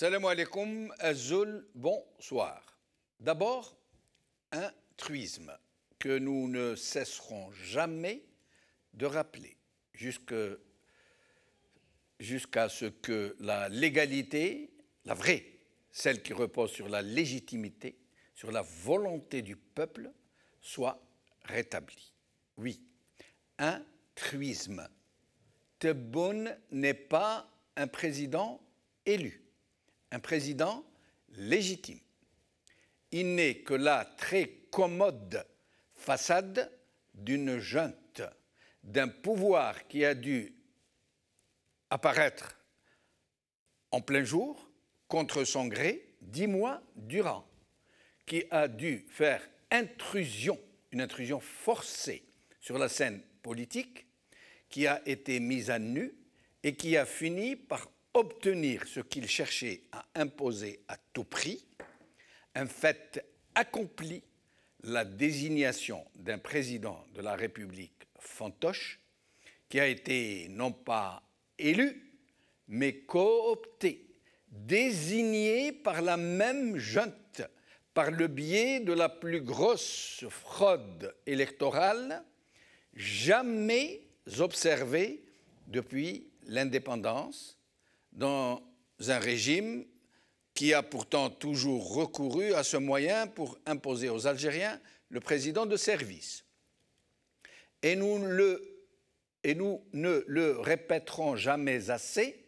Salam alaikum, Azul, bonsoir. D'abord, un truisme que nous ne cesserons jamais de rappeler jusqu'à ce que la légalité, la vraie, celle qui repose sur la légitimité, sur la volonté du peuple, soit rétablie. Oui, un truisme. Tebboune n'est pas un président élu, un président légitime. Il n'est que la très commode façade d'une junte, d'un pouvoir qui a dû apparaître en plein jour, contre son gré, 10 mois durant, qui a dû faire une intrusion forcée sur la scène politique, qui a été mise à nu et qui a fini par obtenir ce qu'il cherchait à imposer à tout prix, un fait accompli, la désignation d'un président de la République fantoche qui a été non pas élu, mais coopté, désigné par la même junte, par le biais de la plus grosse fraude électorale jamais observée depuis l'indépendance, dans un régime qui a pourtant toujours recouru à ce moyen pour imposer aux Algériens le président de service. Et nous ne le répéterons jamais assez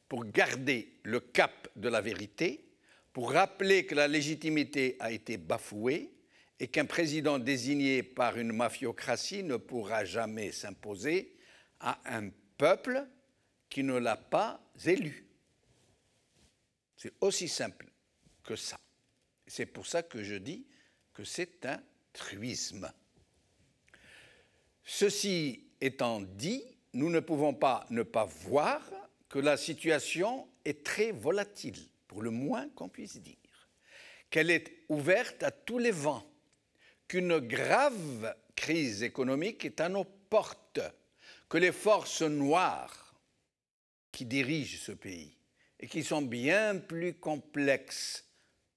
pour garder le cap de la vérité, pour rappeler que la légitimité a été bafouée et qu'un président désigné par une mafiocratie ne pourra jamais s'imposer à un peuple qui ne l'a pas élu. C'est aussi simple que ça. C'est pour ça que je dis que c'est un truisme. Ceci étant dit, nous ne pouvons pas ne pas voir que la situation est très volatile, pour le moins qu'on puisse dire, qu'elle est ouverte à tous les vents, qu'une grave crise économique est à nos portes, que les forces noires qui dirigent ce pays et qui sont bien plus complexes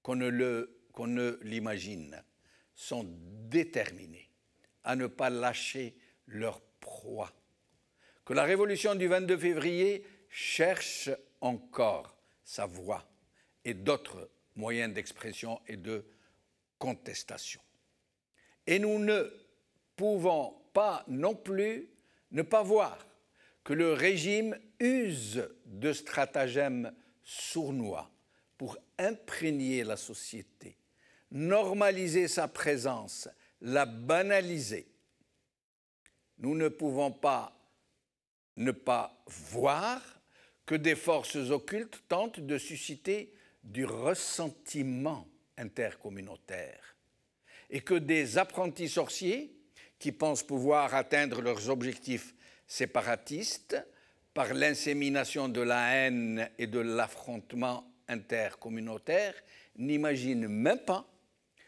qu'on ne l'imagine, sont déterminés à ne pas lâcher leur proie. Que la révolution du 22 février cherche encore sa voie et d'autres moyens d'expression et de contestation. Et nous ne pouvons pas non plus ne pas voir que le régime use de stratagèmes sournois pour imprégner la société, normaliser sa présence, la banaliser. Nous ne pouvons pas ne pas voir que des forces occultes tentent de susciter du ressentiment intercommunautaire et que des apprentis sorciers qui pensent pouvoir atteindre leurs objectifs séparatistes par l'insémination de la haine et de l'affrontement intercommunautaire n'imaginent même pas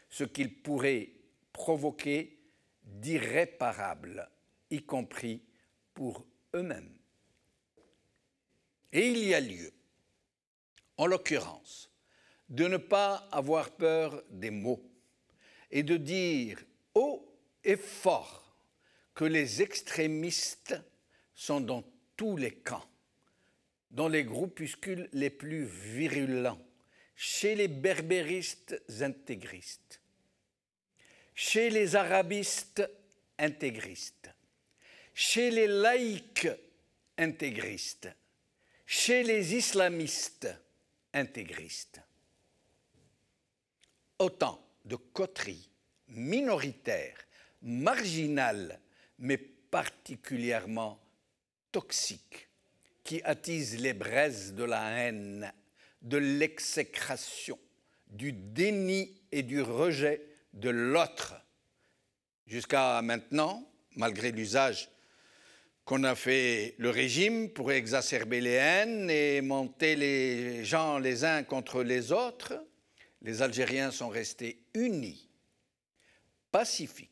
ce qu'ils pourraient provoquer d'irréparable, y compris pour eux-mêmes. Et il y a lieu, en l'occurrence, de ne pas avoir peur des mots et de dire haut et fort que les extrémistes sont dans tous les camps, dans les groupuscules les plus virulents, chez les berbéristes intégristes, chez les arabistes intégristes, chez les laïcs intégristes, chez les islamistes intégristes. Autant de coteries minoritaires, marginales, mais particulièrement toxiques, qui attisent les braises de la haine, de l'exécration, du déni et du rejet de l'autre. Jusqu'à maintenant, malgré l'usage qu'on a fait le régime pour exacerber les haines et monter les gens les uns contre les autres, les Algériens sont restés unis, pacifiques.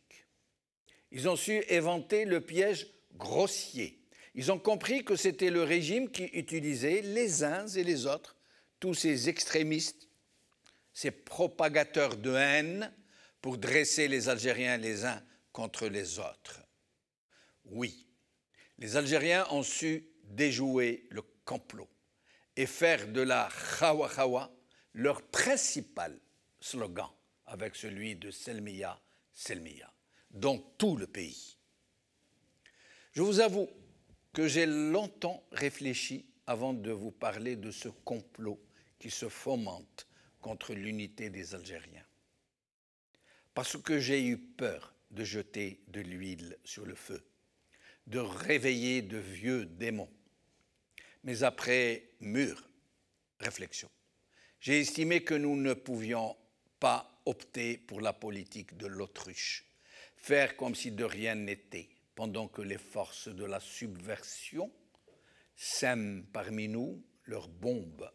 Ils ont su éventer le piège grossier. Ils ont compris que c'était le régime qui utilisait les uns et les autres tous ces extrémistes, ces propagateurs de haine pour dresser les Algériens les uns contre les autres. Oui, les Algériens ont su déjouer le complot et faire de la Khawa Khawa leur principal slogan avec celui de Selmiya, Selmiya, dans tout le pays. Je vous avoue que j'ai longtemps réfléchi avant de vous parler de ce complot qui se fomente contre l'unité des Algériens. Parce que j'ai eu peur de jeter de l'huile sur le feu, de réveiller de vieux démons. Mais après mûre réflexion, j'ai estimé que nous ne pouvions pas opter pour la politique de l'autruche, faire comme si de rien n'était, pendant que les forces de la subversion sèment parmi nous leurs bombes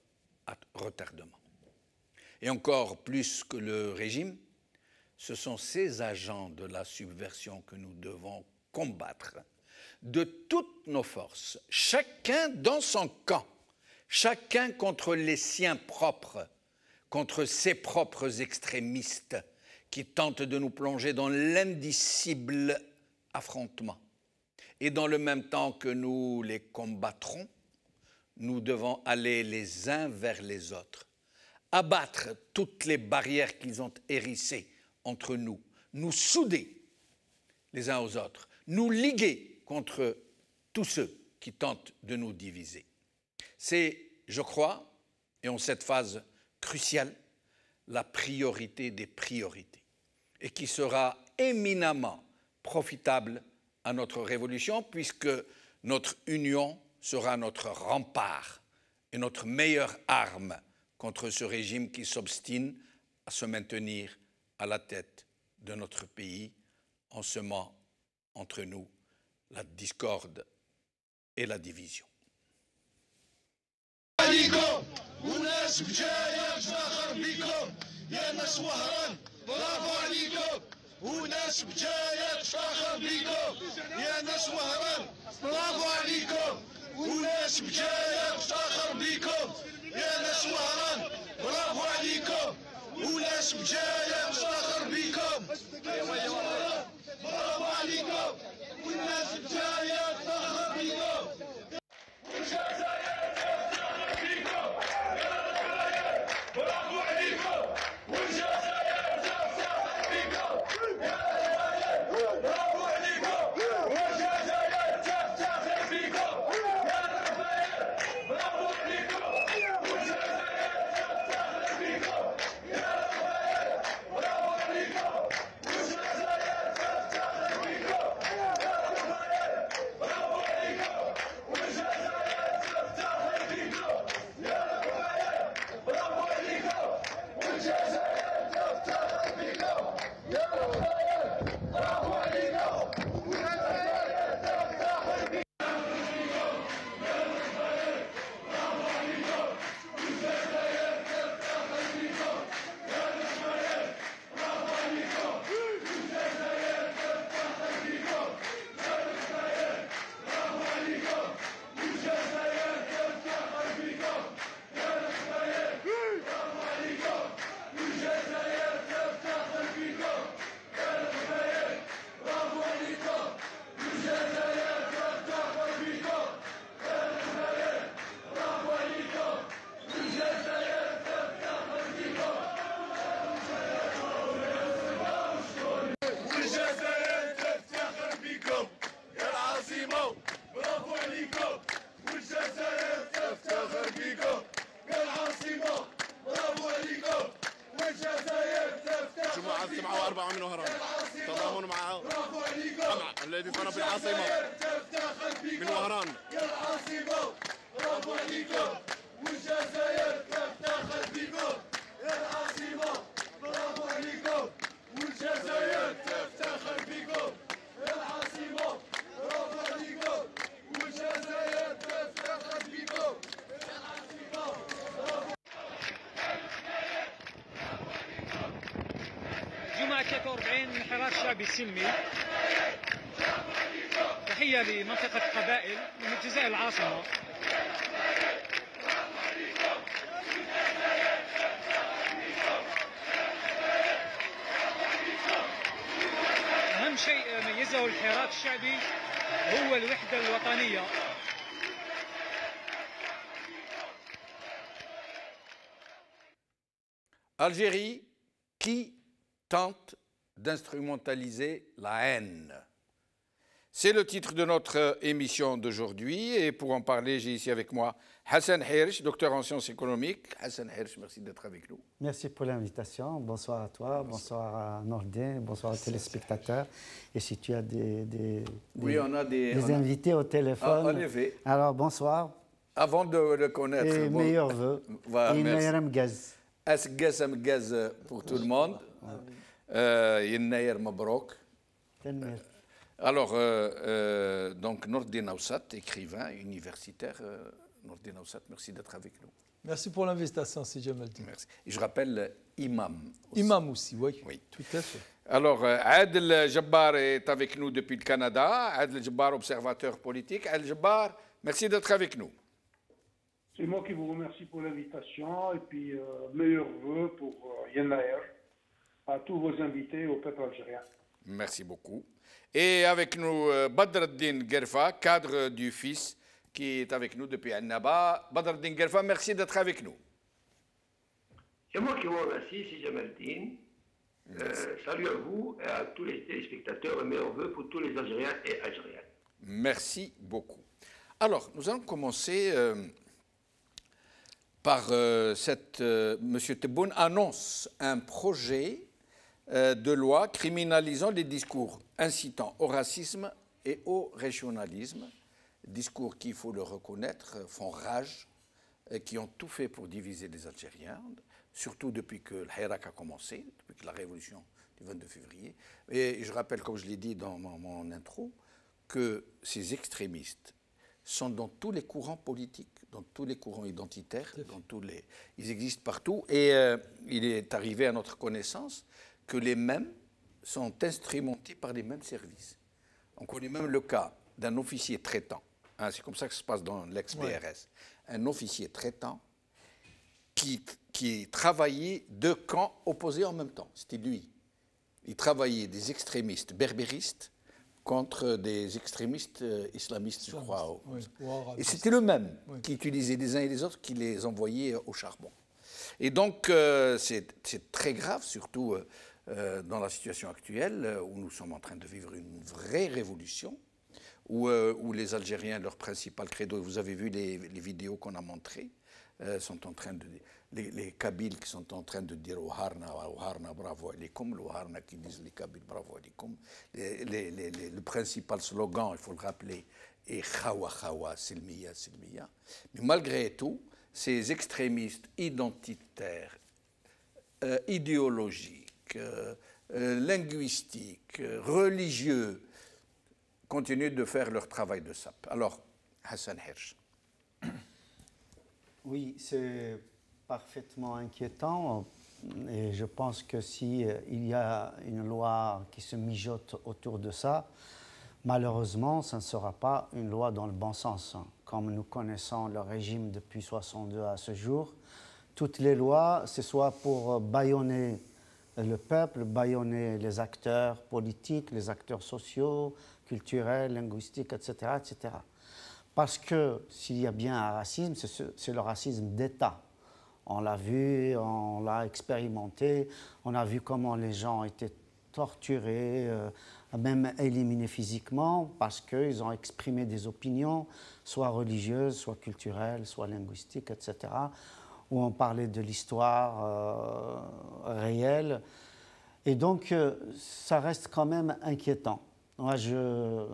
à retardement. Et encore plus que le régime, ce sont ces agents de la subversion que nous devons combattre de toutes nos forces, chacun dans son camp, chacun contre les siens propres, contre ses propres extrémistes qui tentent de nous plonger dans l'indicible affrontement. Et dans le même temps que nous les combattrons, nous devons aller les uns vers les autres, abattre toutes les barrières qu'ils ont hérissées entre nous, nous souder les uns aux autres, nous liguer contre tous ceux qui tentent de nous diviser. C'est, je crois, et en cette phase cruciale, la priorité des priorités, et qui sera éminemment profitable à notre révolution, puisque notre union sera notre rempart et notre meilleure arme contre ce régime qui s'obstine à se maintenir à la tête de notre pays en semant entre nous la discorde et la division. وناس بجاية تفاخر بيكم يا ناس وهران برافو عليكم وناس بجاية تفاخر بيكم يا ناس وهران برافو عليكم وناس بجاية تفاخر بيكم برافو عليكم وناس بجاية تفاخر بيكم من وهران تضامن مع الذي صار في العاصمة من وهران برافو عليكم والجزائر تفتخر بكم يا العاصمة برافو عليكم والجزائر تفتخر بكم يا العاصمة برافو عليكم والجزائر تفتخر بكم يا العاصمة برافو. جمعة 43 من حراك شعبي سلمي. تحية لمنطقة قبائل من الجزائر العاصمة. الحراك الشعبي هو الوحدة الوطنية. Algérie qui tente d'instrumentaliser la haine. C'est le titre de notre émission d'aujourd'hui et pour en parler, j'ai ici avec moi Hassan Hirsch, docteur en sciences économiques. Hassan Hirsch, merci d'être avec nous. Merci pour l'invitation. Bonsoir à toi, bonsoir à Nordin, bonsoir aux téléspectateurs. Et si tu as des invités au téléphone, en effet. Alors bonsoir. Avant de le connaître, et meilleurs vœux. Voilà, et meilleurs gaz. Gaz pour tout le monde. Yennayer Mabrouk. Alors, donc Nordin Aoussat, écrivain universitaire. Nordin Aoussat, merci d'être avec nous. Merci pour l'invitation, si Jamal. Merci. Et je rappelle imam. Aussi. Imam aussi, oui. Tout à fait. Alors, Adel Jabbar est avec nous depuis le Canada. Adel Jabbar, observateur politique. Adel Jabbar, merci d'être avec nous. C'est moi qui vous remercie pour l'invitation et puis meilleurs vœux pour Yennayer, à tous vos invités au peuple algérien. Merci beaucoup. Et avec nous, Badreddine Gerfa, cadre du FIS, qui est avec nous depuis Annaba. Badreddine Gerfa, merci d'être avec nous. C'est moi qui vous remercie, c'est Jamaldine. Salut à vous et à tous les téléspectateurs et meilleurs vœux pour tous les Algériens et Algériennes. Merci beaucoup. Alors, nous allons commencer par M. Tebboune annonce un projet de loi criminalisant les discours incitant au racisme et au régionalisme, discours qui, il faut le reconnaître, font rage, et qui ont tout fait pour diviser les Algériens, surtout depuis que le Hirak a commencé, depuis que la révolution du 22 février. Et je rappelle, comme je l'ai dit dans mon intro, que ces extrémistes sont dans tous les courants politiques, dans tous les courants identitaires, ils existent partout. Et il est arrivé à notre connaissance que les mêmes sont instrumentés par les mêmes services. On connaît même le cas d'un officier traitant, hein, c'est comme ça que ça se passe dans l'ex-BRS, un officier traitant qui travaillait deux camps opposés en même temps. C'était lui. Il travaillait des extrémistes berbéristes contre des extrémistes islamistes, je crois. Oui, et c'était le même qui utilisait les uns et les autres, qui les envoyait au charbon. Et donc, c'est très grave, surtout dans la situation actuelle, où nous sommes en train de vivre une vraie révolution, où les Algériens, leur principal credo, vous avez vu les vidéos qu'on a montrées, sont en train de... Les Kabyles qui sont en train de dire Ouharna, bravo alikum, l'Ouharna qui disent les Kabyles, bravo alikum. Le principal slogan, il faut le rappeler, est Khawa Khawa, Silmiya, Silmiya. Mais malgré tout, ces extrémistes identitaires, idéologiques, linguistiques, religieux, continuent de faire leur travail de sape. Alors, Hassan Hirsch. Oui, c'est parfaitement inquiétant et je pense que si il y a une loi qui se mijote autour de ça, malheureusement, ça ne sera pas une loi dans le bon sens. Comme nous connaissons le régime depuis 1962 à ce jour, toutes les lois, c'est soit pour bâillonner le peuple, bâillonner les acteurs politiques, les acteurs sociaux, culturels, linguistiques, etc., etc. Parce que s'il y a bien un racisme, c'est le racisme d'État. On l'a vu, on l'a expérimenté, on a vu comment les gens étaient torturés, même éliminés physiquement, parce qu'ils ont exprimé des opinions, soit religieuses, soit culturelles, soit linguistiques, etc., où on parlait de l'histoire réelle. Et donc, ça reste quand même inquiétant. Moi, je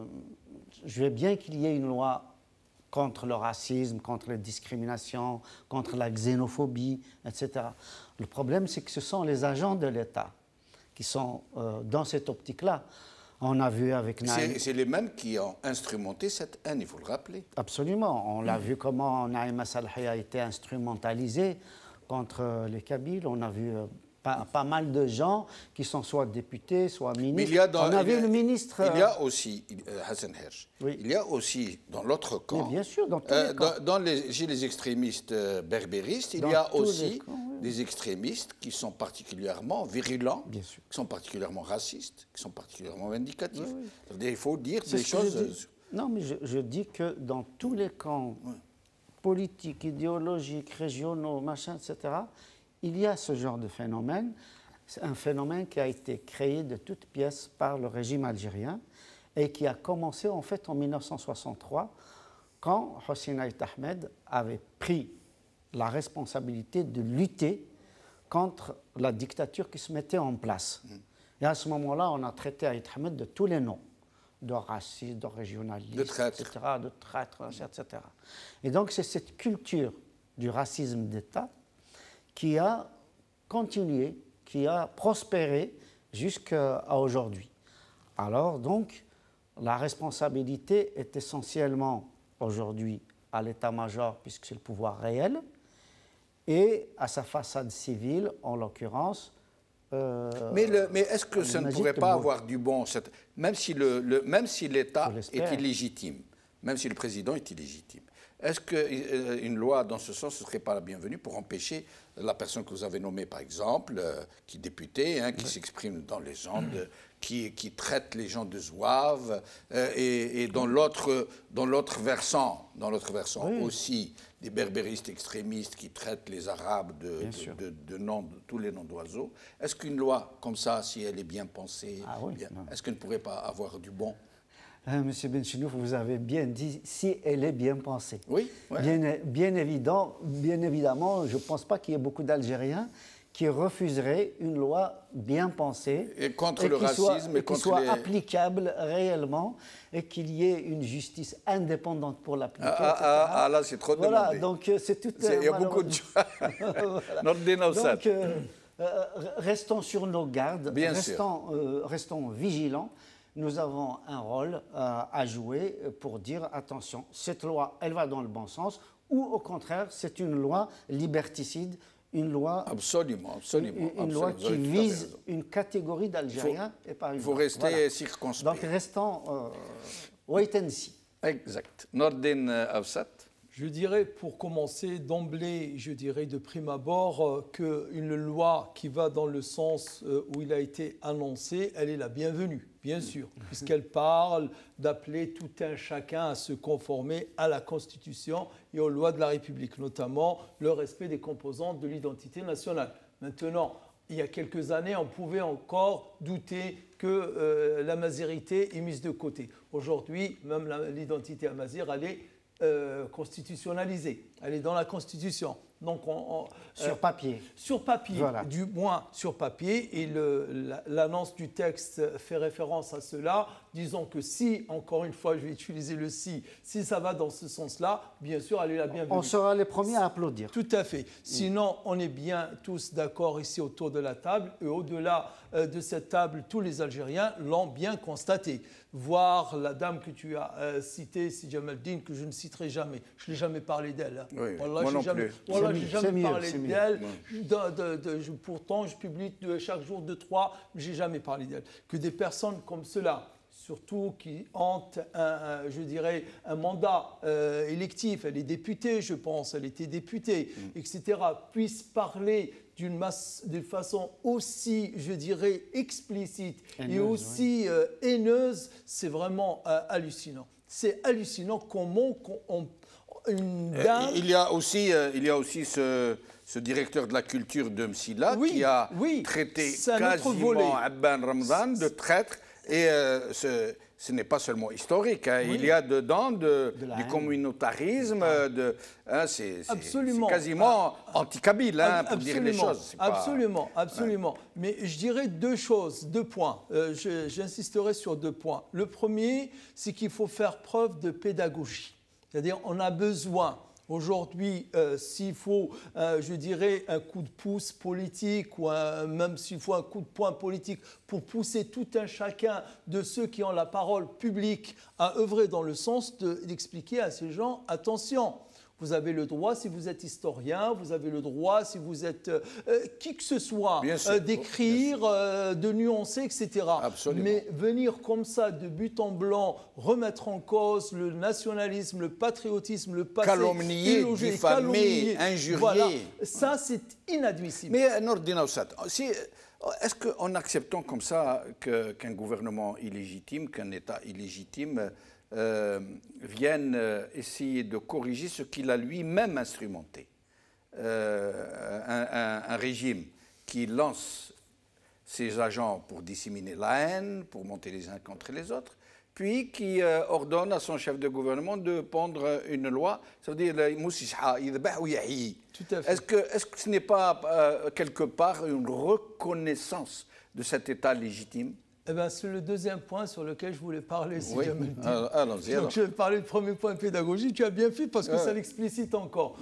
veux bien qu'il y ait une loi contre le racisme, contre la discrimination, contre la xénophobie, etc. Le problème, c'est que ce sont les agents de l'État qui sont dans cette optique-là. On a vu avec Naïm... C'est les mêmes qui ont instrumenté cette haine, il faut le rappeler. Absolument. On l'a vu comment Naïm Salahi a été instrumentalisé contre les Kabyles. On a vu pas mal de gens qui sont soit députés, soit ministres. On a vu le ministre... Il y a aussi, Hassan Hirsch, il y a aussi dans l'autre camp, mais bien sûr, dans tous les camps. Chez les extrémistes berbéristes, il y a aussi des extrémistes qui sont particulièrement virulents, Bien sûr. qui sont particulièrement racistes, qui sont particulièrement vindicatifs. Oui, oui. Il faut dire C'est des ce que je choses... dis. Non, mais je dis que dans tous les camps politiques, idéologiques, régionaux, machin, etc., il y a ce genre de phénomène. C'est un phénomène qui a été créé de toutes pièces par le régime algérien et qui a commencé en fait en 1963 quand Hossein Ait Ahmed avait pris la responsabilité de lutter contre la dictature qui se mettait en place. Et à ce moment-là, on a traité Ait Ahmed de tous les noms, de raciste, de régionaliste, de traître, etc., de traître, etc. Et donc c'est cette culture du racisme d'État qui a continué, qui a prospéré jusqu'à aujourd'hui. Alors donc, la responsabilité est essentiellement aujourd'hui à l'état-major, puisque c'est le pouvoir réel, et à sa façade civile, en l'occurrence. Mais est-ce que ça ne pourrait pas avoir du bon, même si l'État est illégitime, même si le président est illégitime, est-ce qu'une loi dans ce sens ne serait pas la bienvenue pour empêcher la personne que vous avez nommée, par exemple, qui est députée, qui s'exprime dans les ondes, qui traite les gens de zouaves, et dans l'autre versant aussi des berbéristes extrémistes qui traitent les Arabes de tous les noms d'oiseaux. Est-ce qu'une loi comme ça, si elle est bien pensée, est-ce qu'elle ne pourrait pas avoir du bon? Monsieur Benchenouf, vous avez bien dit si elle est bien pensée. Oui. Ouais. Bien évidemment, je ne pense pas qu'il y ait beaucoup d'Algériens qui refuseraient une loi bien pensée et contre le racisme et qui soit applicable réellement et qu'il y ait une justice indépendante pour l'appliquer. Là, c'est trop demandé. Voilà, donc c'est tout. Il y a beaucoup de choses. Donc, restons sur nos gardes, restons vigilants. Nous avons un rôle à jouer pour dire attention, cette loi, elle va dans le bon sens, ou au contraire, c'est une loi liberticide, une loi, une loi qui vise une catégorie d'Algériens et pas une autre. Il faut rester circonspect. Donc restons wait and see. Exact. Nordin Afsat. Je dirais, pour commencer, d'emblée, je dirais de prime abord qu'une loi qui va dans le sens où il a été annoncé, elle est la bienvenue, bien sûr, puisqu'elle parle d'appeler tout un chacun à se conformer à la Constitution et aux lois de la République, notamment le respect des composantes de l'identité nationale. Maintenant, il y a quelques années, on pouvait encore douter que la mazérité est mise de côté. Aujourd'hui, même l'identité amazigh, elle est constitutionnalisée. Elle est dans la Constitution. Donc sur papier. Sur papier, voilà. Du moins sur papier. Et l'annonce du texte fait référence à cela. Disons que si, encore une fois, je vais utiliser le si ça va dans ce sens-là, bien sûr, elle est la bienvenue. On sera les premiers à applaudir. Tout à fait. Sinon, on est bien tous d'accord ici autour de la table. Et au-delà de cette table, tous les Algériens l'ont bien constaté. Voir la dame que tu as citée, Si Jamaldine, que je ne citerai jamais. Je n'ai jamais parlé d'elle. Hein. Oui, moi non plus. Voilà, je n'ai jamais parlé d'elle. Pourtant, je publie chaque jour 2-3, mais je n'ai jamais parlé d'elle. Que des personnes comme cela, surtout qui hantent, je dirais, un mandat électif, elle est députée, je pense, elle était députée, etc., puissent parler d'une façon aussi, je dirais, explicite et aussi haineuse, c'est vraiment hallucinant. C'est hallucinant comment une dame... Il y a aussi ce directeur de la culture de Msila qui a traité quasiment Abban Ramzan de traître. Et ce n'est pas seulement historique. Hein. Il y a dedans du communautarisme. C'est quasiment anti-kabyle, pour dire les choses. Absolument. Mais je dirais deux points. J'insisterai sur 2 points. Le premier, c'est qu'il faut faire preuve de pédagogie. C'est-à-dire, on a besoin aujourd'hui, s'il faut, je dirais, un coup de pouce politique ou même s'il faut un coup de poing politique pour pousser tout un chacun de ceux qui ont la parole publique à œuvrer dans le sens d'expliquer à ces gens, attention, Vous avez le droit, si vous êtes historien, vous avez le droit, si vous êtes qui que ce soit, d'écrire, de nuancer, etc. Absolument. Mais venir comme ça, de but en blanc, remettre en cause le nationalisme, le patriotisme, le passé, calomnier, diffamer, injurier. Voilà, ça c'est inadmissible. Mais Nordin Oussat, est-ce qu'en acceptant comme ça qu'un gouvernement illégitime, qu'un État illégitime vienne essayer de corriger ce qu'il a lui-même instrumenté, un régime qui lance ses agents pour disséminer la haine, pour monter les uns contre les autres, puis qui ordonne à son chef de gouvernement de pondre une loi, ça veut dire Tout à fait. est-ce que ce n'est pas quelque part une reconnaissance de cet État légitime? Eh bien, c'est le deuxième point sur lequel je voulais parler. Si Oui, allons-y. Donc, je vais parler du premier point de pédagogie. Tu as bien fait parce que ça l'explicite encore.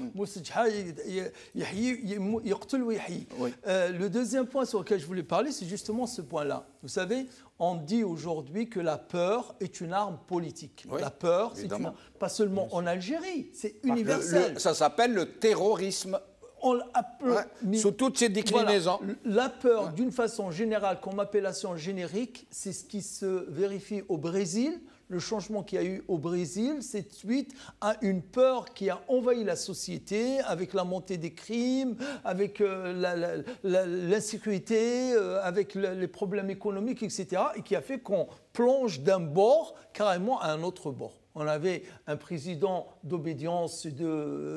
Le deuxième point sur lequel je voulais parler, c'est justement ce point-là. Vous savez, on dit aujourd'hui que la peur est une arme politique. Oui, la peur, c'est pas seulement en Algérie, c'est universel. Ça s'appelle le terrorisme. Sous toutes ses déclinaisons. Voilà, la peur, d'une façon générale, comme appellation générique, c'est ce qui se vérifie au Brésil. Le changement qu'il y a eu au Brésil, c'est suite à une peur qui a envahi la société avec la montée des crimes, avec l'insécurité, avec les problèmes économiques, etc. et qui a fait qu'on plonge d'un bord carrément à un autre bord. On avait un président d'obédience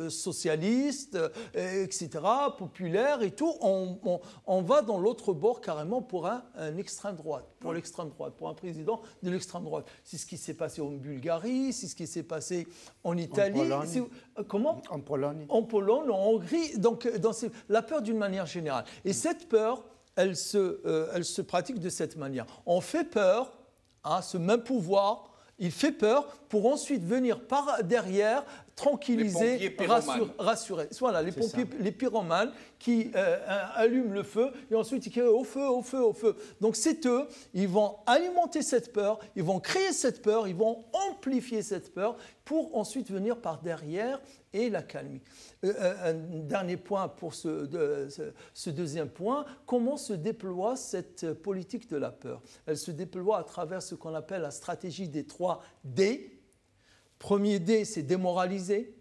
socialiste, etc., populaire et tout. On va dans l'autre bord carrément pour un extrême droite, pour l'extrême droite, pour un président de l'extrême droite. C'est ce qui s'est passé en Bulgarie, c'est ce qui s'est passé en Italie. En Pologne. Comment ? En Pologne. En Pologne, en Hongrie. Donc, la peur d'une manière générale. Et cette peur, elle se pratique de cette manière. On fait peur à ce même pouvoir. Il fait peur pour ensuite venir par derrière tranquilliser, rassurer. Voilà, les pompiers, les pyromanes qui allument le feu et ensuite ils crient au feu, au feu, au feu. Donc c'est eux, ils vont alimenter cette peur, ils vont créer cette peur, ils vont amplifier cette peur pour ensuite venir par derrière et la calmer. Un dernier point pour ce deuxième point, comment se déploie cette politique de la peur? Elle se déploie à travers ce qu'on appelle la stratégie des 3 D. Premier D, c'est démoraliser,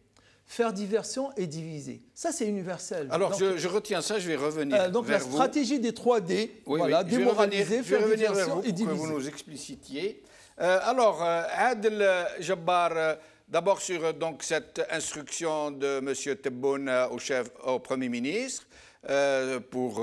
faire diversion et diviser. Ça, c'est universel. Alors, donc, je retiens ça, je vais revenir donc vers la stratégie des 3 D, oui, voilà, oui. démoraliser, faire diversion et pour diviser. que vous nous explicitiez. Alors, Adel Jabbar, d'abord sur donc, cette instruction de M. Tebboune au Premier ministre pour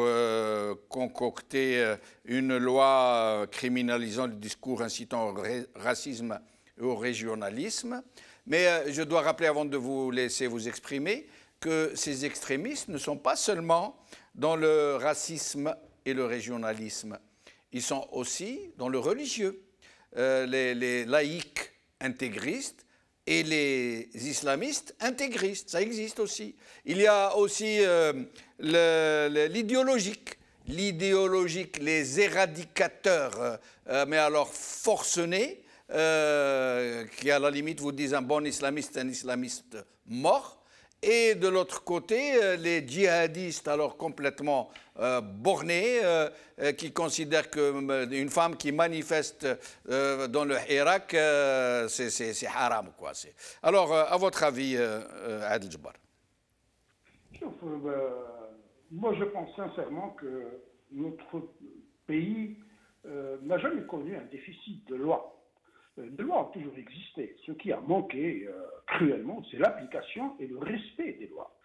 concocter une loi criminalisant le discours incitant au racisme et au régionalisme. Mais je dois rappeler, avant de vous laisser vous exprimer, que ces extrémistes ne sont pas seulement dans le racisme et le régionalisme. Ils sont aussi dans le religieux. Les laïcs intégristes et les islamistes intégristes, ça existe aussi. Il y a aussi l'idéologique, les éradicateurs, mais alors forcenés, qui à la limite vous disent un bon islamiste, un islamiste mort. Et de l'autre côté, les djihadistes, alors complètement bornés, qui considèrent qu'une femme qui manifeste dans le Irak, c'est haram, quoi. Alors, à votre avis, Adel Jabbar? Moi, je pense sincèrement que notre pays n'a jamais connu un déficit de loi. Les lois ont toujours existé. Ce qui a manqué cruellement, c'est l'application et le respect des lois.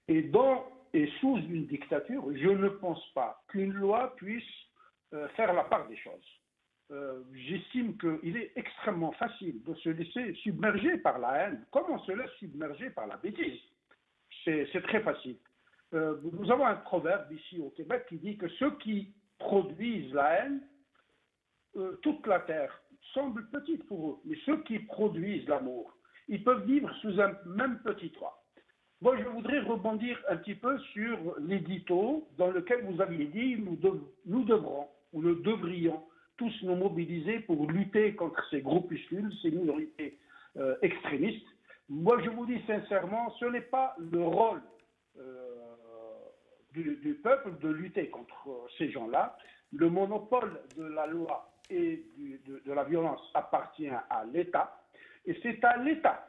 Et sous une dictature, je ne pense pas qu'une loi puisse faire la part des choses. J'estime qu'il est extrêmement facile de se laisser submerger par la haine, comme on se laisse submerger par la bêtise. C'est très facile. Nous avons un proverbe ici au Québec qui dit que ceux qui produisent la haine, toute la terre semble petite pour eux, mais ceux qui produisent l'amour, ils peuvent vivre sous un même petit toit. Moi, je voudrais rebondir un petit peu sur l'édito dans lequel vous aviez dit nous devrons, ou nous devrions tous nous mobiliser pour lutter contre ces groupuscules, ces minorités extrémistes. moi je vous dis sincèrement, ce n'est pas le rôle du peuple de lutter contre ces gens-là. Le monopole de la loi et de la violence appartient à l'État. Et c'est à l'État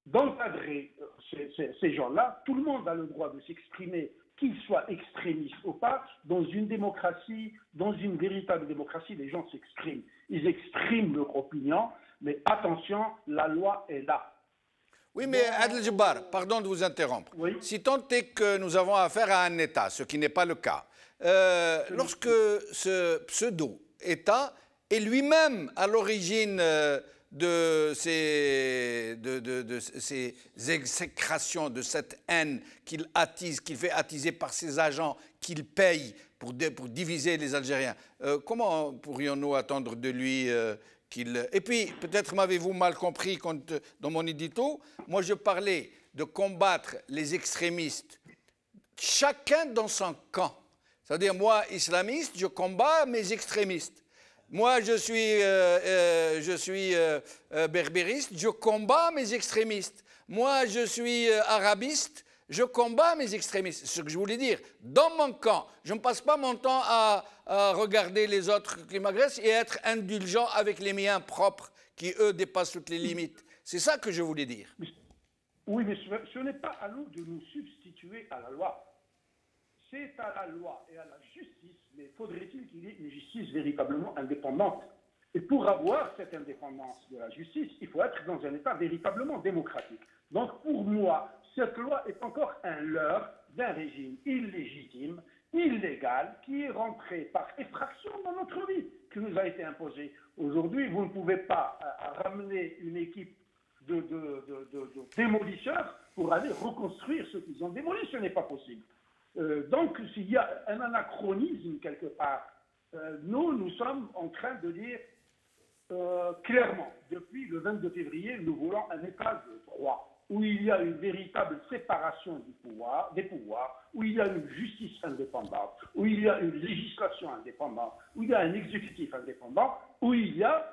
d'encadrer ces gens-là. Tout le monde a le droit de s'exprimer, qu'ils soient extrémistes ou pas. Dans une démocratie, dans une véritable démocratie, les gens s'expriment. Ils expriment leur opinion, mais attention, la loi est là. Oui, mais Adel Jabbar, pardon de vous interrompre. Oui. Si tant est que nous avons affaire à un État, ce qui n'est pas le cas, lorsque ce pseudo-État est lui-même à l'origine de ces exécrations, de cette haine qu'il attise, qu'il fait attiser par ses agents, qu'il paye pour diviser les Algériens, comment pourrions-nous attendre de lui qu'il... Et puis, peut-être m'avez-vous mal compris dans mon édito, moi je parlais de combattre les extrémistes, chacun dans son camp. C'est-à-dire, moi, islamiste, je combats mes extrémistes. Moi, je suis berbériste, je combats mes extrémistes. Moi, je suis arabiste, je combats mes extrémistes. C'est ce que je voulais dire. Dans mon camp, je ne passe pas mon temps à regarder les autres qui m'agressent et être indulgent avec les miens propres qui, eux, dépassent toutes les limites. C'est ça que je voulais dire. Oui, mais ce n'est pas à nous de nous substituer à la loi. C'est à la loi et à la justice, mais faudrait-il qu'il y ait une justice véritablement indépendante? Et pour avoir cette indépendance de la justice, il faut être dans un État véritablement démocratique. Donc pour moi, cette loi est encore un leurre d'un régime illégitime, illégal, qui est rentré par effraction dans notre vie, qui nous a été imposé. Aujourd'hui, vous ne pouvez pas ramener une équipe de démolisseurs pour aller reconstruire ce qu'ils ont démoli, ce n'est pas possible. Donc, s'il y a un anachronisme quelque part, nous sommes en train de dire clairement, depuis le 22 février, nous voulons un État de droit, où il y a une véritable séparation des pouvoirs, où il y a une justice indépendante, où il y a une législation indépendante, où il y a un exécutif indépendant, où il y a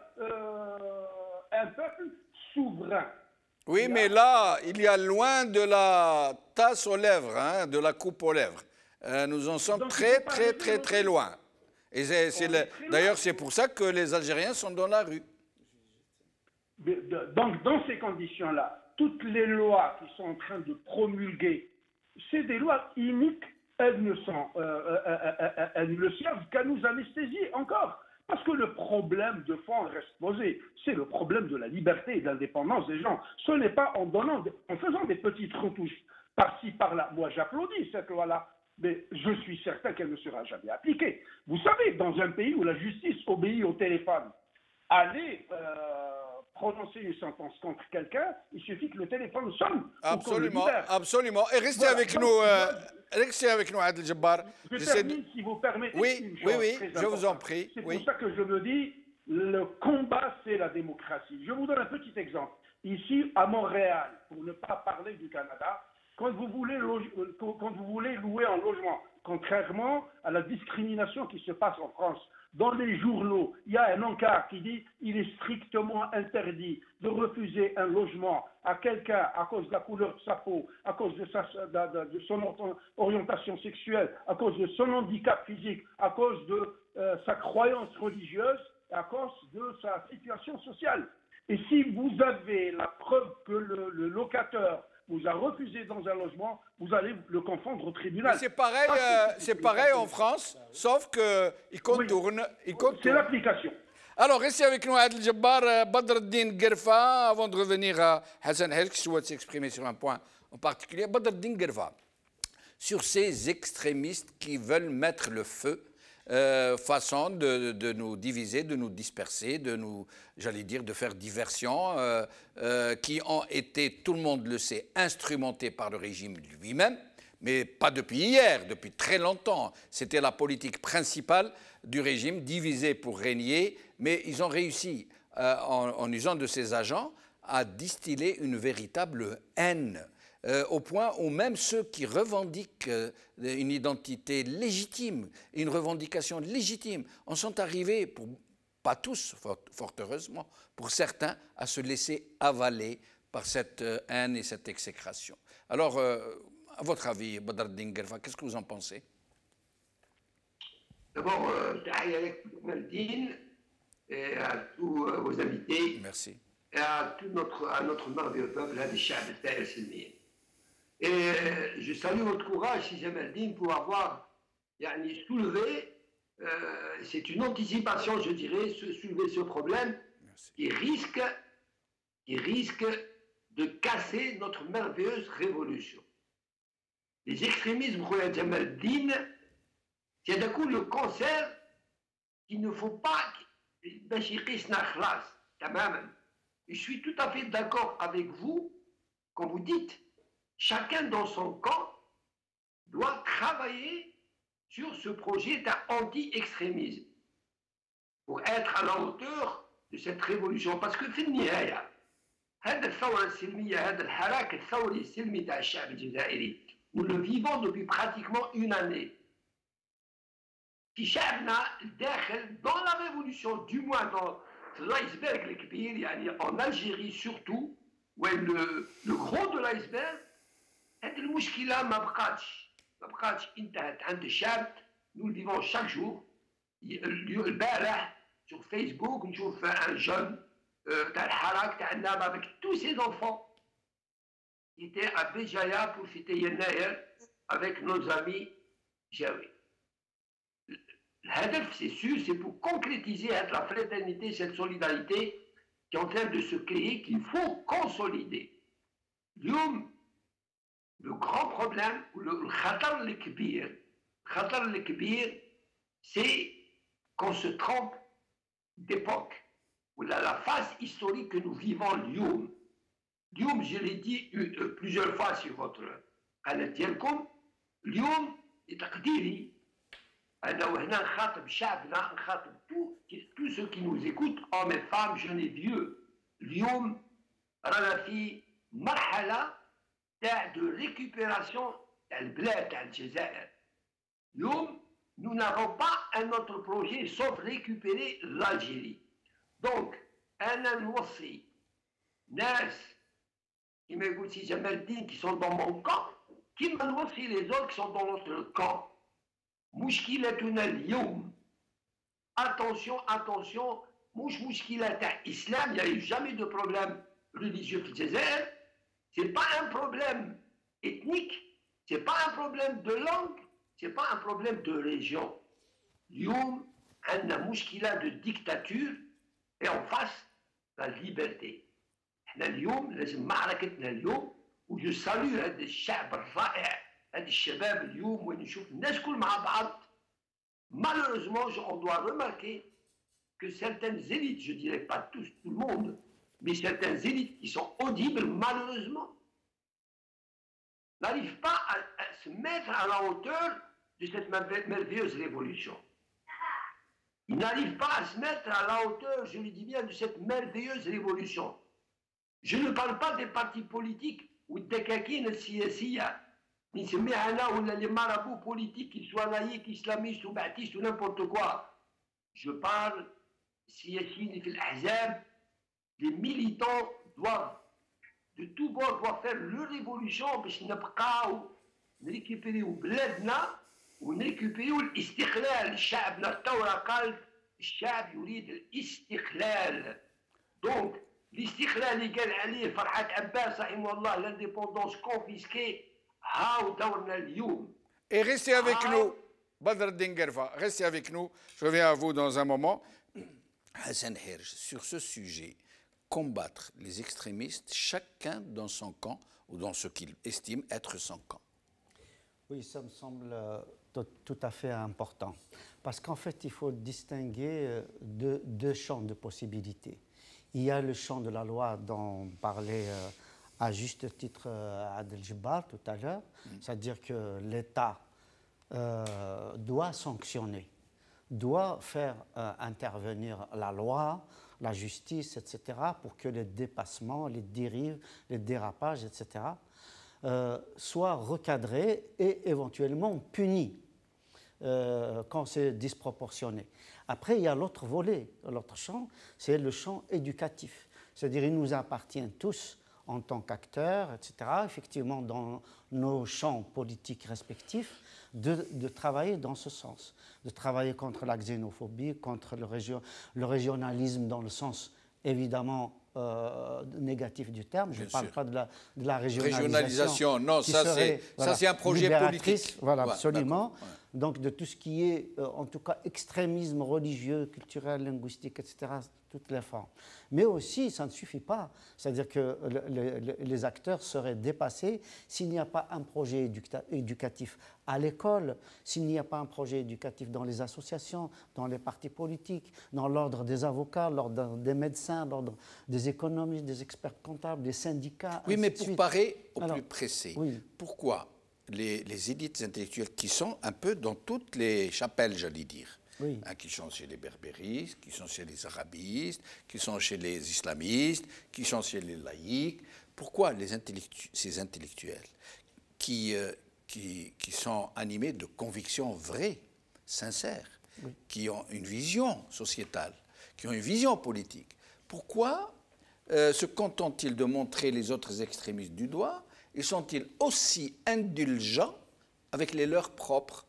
un peuple souverain. Oui, mais là, il y a loin de la tasse aux lèvres, hein, de la coupe aux lèvres. Nous en sommes très loin. Et d'ailleurs, c'est pour ça que les Algériens sont dans la rue. Donc, dans ces conditions-là, toutes les lois qui sont en train de promulguer, c'est des lois iniques. Elles ne servent qu'à nous anesthésier encore. Parce que le problème de fond reste posé. C'est le problème de la liberté et de l'indépendance des gens. Ce n'est pas en faisant des petites retouches par-ci, par-là. Moi, j'applaudis cette loi-là, mais je suis certain qu'elle ne sera jamais appliquée. Vous savez, dans un pays où la justice obéit au téléphone, aller prononcer une sentence contre quelqu'un, il suffit que le téléphone sonne. Absolument, absolument. Et restez avec nous, Adel Jabbar. Je termine, si vous permettez. Oui, je vous en prie. C'est pour ça que je me dis, le combat, c'est la démocratie. Je vous donne un petit exemple. Ici, à Montréal, pour ne pas parler du Canada, quand vous voulez louer un logement, contrairement à la discrimination qui se passe en France, dans les journaux, il y a un encart qui dit il est strictement interdit de refuser un logement à quelqu'un à cause de la couleur de sa peau, à cause de son orientation sexuelle, à cause de son handicap physique, à cause de sa croyance religieuse, à cause de sa situation sociale. Et si vous avez la preuve que le locataire vous a refusé dans un logement, vous allez le confondre au tribunal. C'est pareil en France, sauf qu'il contourne. Oui, c'est l'application. Alors, restez avec nous, Adel Jabbar, Badr Din Gerfa, avant de revenir à Hassan Hel, qui souhaite s'exprimer sur un point en particulier. Badr Din Gerfa, sur ces extrémistes qui veulent mettre le feu, façon de nous diviser, de nous disperser, de nous, j'allais dire, de faire diversion, qui ont été, tout le monde le sait, instrumentés par le régime lui-même, mais pas depuis hier, depuis très longtemps. C'était la politique principale du régime, diviser pour régner, mais ils ont réussi, en usant de ces agents, à distiller une véritable haine. Au point où même ceux qui revendiquent une identité légitime, une revendication légitime, en sont arrivés, pour pas tous, fort heureusement, pour certains, à se laisser avaler par cette haine et cette exécration. Alors, à votre avis, Badr Dingerfa, qu'est-ce que vous en pensez? D'abord, tahia avec Maldine et à tous vos invités. Merci. Et à notre merveilleux peuple, à Shab al-Salmiya. Et je salue votre courage, si Jamaldine, pour avoir soulevé, c'est une anticipation, je dirais, soulever ce problème qui risque de casser notre merveilleuse révolution. Les extrémismes, Jamaldine, c'est d'un coup le cancer qu'il ne faut pas. Je suis tout à fait d'accord avec vous quand vous dites chacun dans son camp doit travailler sur ce projet d'anti-extrémisme pour être à la hauteur de cette révolution. Parce que في النهاية هذا الثورة السلمية هذا الحراك الثوري السلمي تاع الشعب الجزائري nous le vivons depuis pratiquement une année. في شعبنا داخل dans la révolution, du moins dans l'iceberg الكبير يعني en Algérie surtout, où le gros de l'iceberg, هذه المشكلة ما بقاتش انتهت عند الشعب. nous le vivons chaque jour. البارح sur Facebook نشوف un jeune تاع الحراك تاع النابة avec tous ses enfants qui était à Béjaïa pour fêter Yennayer avec nos amis Jaoui. L'hadef, c'est sûr, c'est pour concrétiser la fraternité, cette solidarité qui est en train de se créer, qu'il faut consolider. Le grand problème, le khatar al-kbir, c'est qu'on se trompe d'époque. La phase historique que nous vivons, Lyoum, je l'ai dit plusieurs fois sur votre canal ديالكم, اليوم تقديري أنا وهنا نخاطب شعبنا, نخاطب tous ceux qui nous écoutent, hommes et femmes, jeunes et vieux. اليوم رانا في مرحلة تاع de récupération تاع البلاد تاع الجزائر. اليوم nous n'avons pas un autre projet sauf récupérer l'Algérie. Donc أنا نوصي ناس كما يقول سي جمال الدين qui sont dans mon camp, كما نوصي les autres qui sont dans notre camp. مشكلتنا اليوم, attention, مش مشكلة تاع إسلام, il n'y a eu jamais de problème religieux في الجزائر, c'est pas un problème ethnique, c'est pas un problème de langue, c'est pas un problème de région. اليوم عندنا مشكلة de dictature et en face la liberté. احنا اليوم لازم معركتنا اليوم, وجو سالو هذا الشعب الرائع, هذا الشباب اليوم وين نشوف الناس كل مع بعض. Malheureusement, on doit remarquer que certaines élites, je ne dirais pas tous, tout le monde, mais certaines élites qui sont audibles, malheureusement, n'arrivent pas à se mettre à la hauteur de cette merveilleuse révolution. Ils n'arrivent pas à se mettre à la hauteur, je le dis bien, de cette merveilleuse révolution. Je ne parle pas des partis politiques ou des kakines siyasiya, نسميها أنا ولا les marabouts politiques, qu'ils soient laïcs, islamistes ou baptistes ou n'importe quoi. Je parle سياسيين في الأحزاب. Les militants doivent, de tout bord, doivent faire leur révolution باش نبقاو نريكيبيريو بلادنا ونريكيبيريو الاستقلال. شعبنا الثورة قالت الشعب يريد الاستقلال. Donc الاستقلال اللي قال عليه فرحات عباس رحمه الله, l'indépendance confisquée, Et restez avec nous, Badr Dingerfa, restez avec nous. Je reviens à vous dans un moment. Hassan Herj, sur ce sujet, combattre les extrémistes, chacun dans son camp ou dans ce qu'il estime être son camp. Oui, ça me semble tout à fait important. Parce qu'en fait, il faut distinguer deux champs de possibilités. Il y a le champ de la loi dont parlait à juste titre Adel Jebbar tout à l'heure, c'est-à-dire que l'État doit sanctionner, doit faire intervenir la loi, la justice, etc., pour que les dépassements, les dérives, les dérapages, etc., soient recadrés et éventuellement punis. quand c'est disproportionné. Après, il y a l'autre volet, l'autre champ, c'est le champ éducatif. C'est-à-dire il nous appartient tous, en tant qu'acteurs, etc., effectivement, dans nos champs politiques respectifs, de travailler dans ce sens, de travailler contre la xénophobie, contre le régionalisme dans le sens, évidemment, négatif du terme. Je ne parle pas de la régionalisation. Non, ça c'est un projet politique. Voilà, absolument. Ouais. Donc de tout ce qui est, en tout cas, extrémisme religieux, culturel, linguistique, etc., toutes les formes. Mais aussi, ça ne suffit pas. C'est-à-dire que les acteurs seraient dépassés s'il n'y a pas un projet éducatif à l'école, s'il n'y a pas un projet éducatif dans les associations, dans les partis politiques, dans l'ordre des avocats, l'ordre des médecins, l'ordre des économistes, des experts comptables, des syndicats. Oui, mais pour parer au plus pressé, pourquoi les élites intellectuelles qui sont un peu dans toutes les chapelles, j'allais dire, qui sont chez les berbéristes, qui sont chez les arabistes, qui sont chez les islamistes, qui sont chez les laïcs, pourquoi ces intellectuels qui sont animés de convictions vraies, sincères, qui ont une vision sociétale, qui ont une vision politique, pourquoi se contentent-ils de montrer les autres extrémistes du doigt et sont-ils aussi indulgents avec les leurs propres?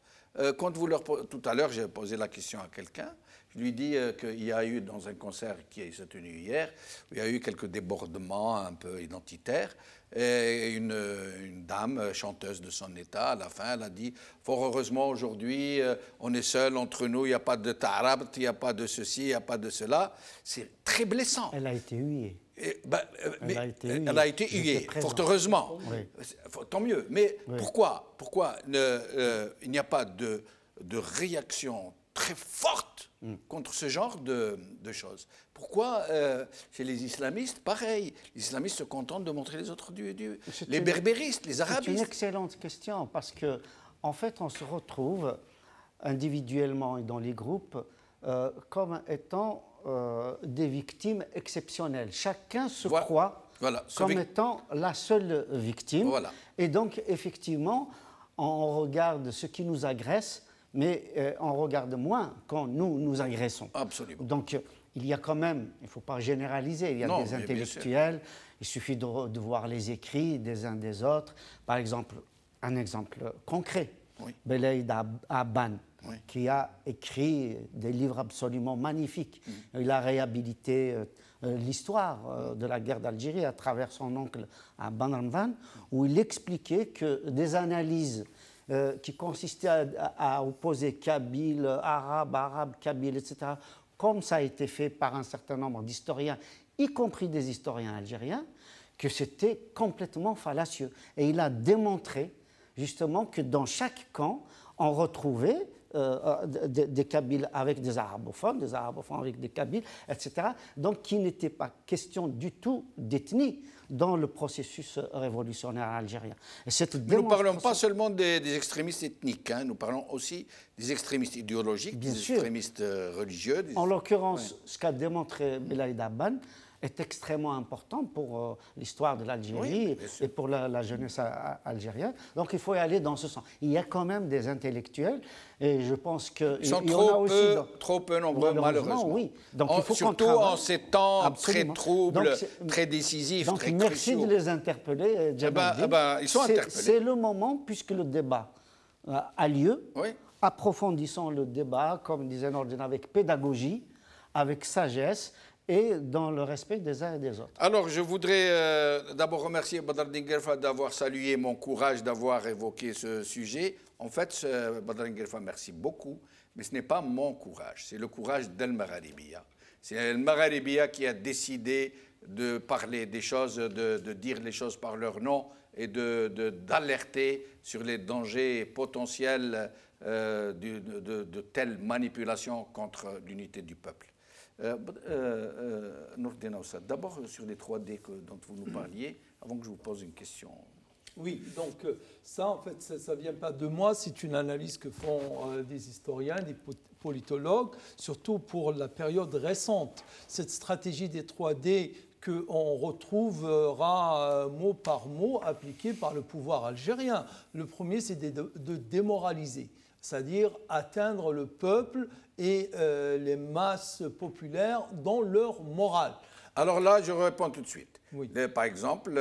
Quand tout à l'heure, j'ai posé la question à quelqu'un, je lui dis qu'il y a eu, dans un concert qui s'est tenu hier, il y a eu quelques débordements un peu identitaires, et une dame, chanteuse de son état, à la fin, elle a dit « Fort heureusement, aujourd'hui, on est seuls entre nous, il n'y a pas de ta'arab, il n'y a pas de ceci, il n'y a pas de cela. » C'est très blessant. Elle a été huée. Elle a été huée, fort heureusement. Oui. Tant mieux. Mais pourquoi il n'y a pas de réaction très forte contre ce genre de choses? Pourquoi chez les islamistes, pareil, les islamistes se contentent de montrer les autres les berbéristes, les arabistes? C'est une excellente question parce que, en fait, on se retrouve individuellement et dans les groupes comme étant des victimes exceptionnelles. Chacun se croit comme étant la seule victime. Et donc, effectivement, on regarde ce qui nous agresse, mais on regarde moins quand nous agressons. Absolument. Donc, il y a quand même, il ne faut pas généraliser, il y a des intellectuels, il suffit de voir les écrits des uns des autres. Par exemple, un exemple concret, Belaïd Abban, qui a écrit des livres absolument magnifiques. Il a réhabilité l'histoire de la guerre d'Algérie à travers son oncle Abban Ramvan, où il expliquait que des analyses qui consistaient à opposer Kabyle, arabe, Kabyle, etc., comme ça a été fait par un certain nombre d'historiens, y compris des historiens algériens, que c'était complètement fallacieux. Et il a démontré justement que dans chaque camp, on retrouvait des Kabyles avec des arabophones avec des Kabyles, etc. Donc, il n'était pas question du tout d'ethnie dans le processus révolutionnaire algérien. Et nous ne parlons pas seulement des extrémistes ethniques, nous parlons aussi des extrémistes idéologiques, des extrémistes religieux. En l'occurrence, ce qu'a démontré Belaïd Abban est extrêmement important pour l'histoire de l'Algérie et pour la jeunesse algérienne. Donc il faut y aller dans ce sens. Il y a quand même des intellectuels et je pense que ils sont trop peu nombreux, malheureusement. Oui. Donc il faut surtout en ces temps très troubles, très décisifs, très cruciaux. Merci de les interpeller, Djamaldine. Ils sont interpellés. C'est le moment, puisque le débat a lieu. Approfondissons le débat, comme disait Nordine, avec pédagogie, avec sagesse, et dans le respect des uns et des autres. Alors, je voudrais d'abord remercier Badreddine Guelfa d'avoir salué mon courage d'avoir évoqué ce sujet. En fait, Badreddine Guelfa, merci beaucoup, mais ce n'est pas mon courage, c'est le courage d'El Magharibiya. C'est El Magharibiya qui a décidé de parler des choses, de dire les choses par leur nom et d'alerter sur les dangers potentiels de telles manipulations contre l'unité du peuple. Nordine Oussad, d'abord sur les 3D dont vous nous parliez, avant que je vous pose une question. Oui, donc ça, en fait, ça ne vient pas de moi, c'est une analyse que font des historiens, des politologues, surtout pour la période récente. Cette stratégie des 3D qu'on retrouvera mot par mot appliquée par le pouvoir algérien. Le premier, c'est de démoraliser. c'est-à-dire atteindre le peuple et les masses populaires dans leur morale. Alors là, je réponds tout de suite. Oui. Par exemple,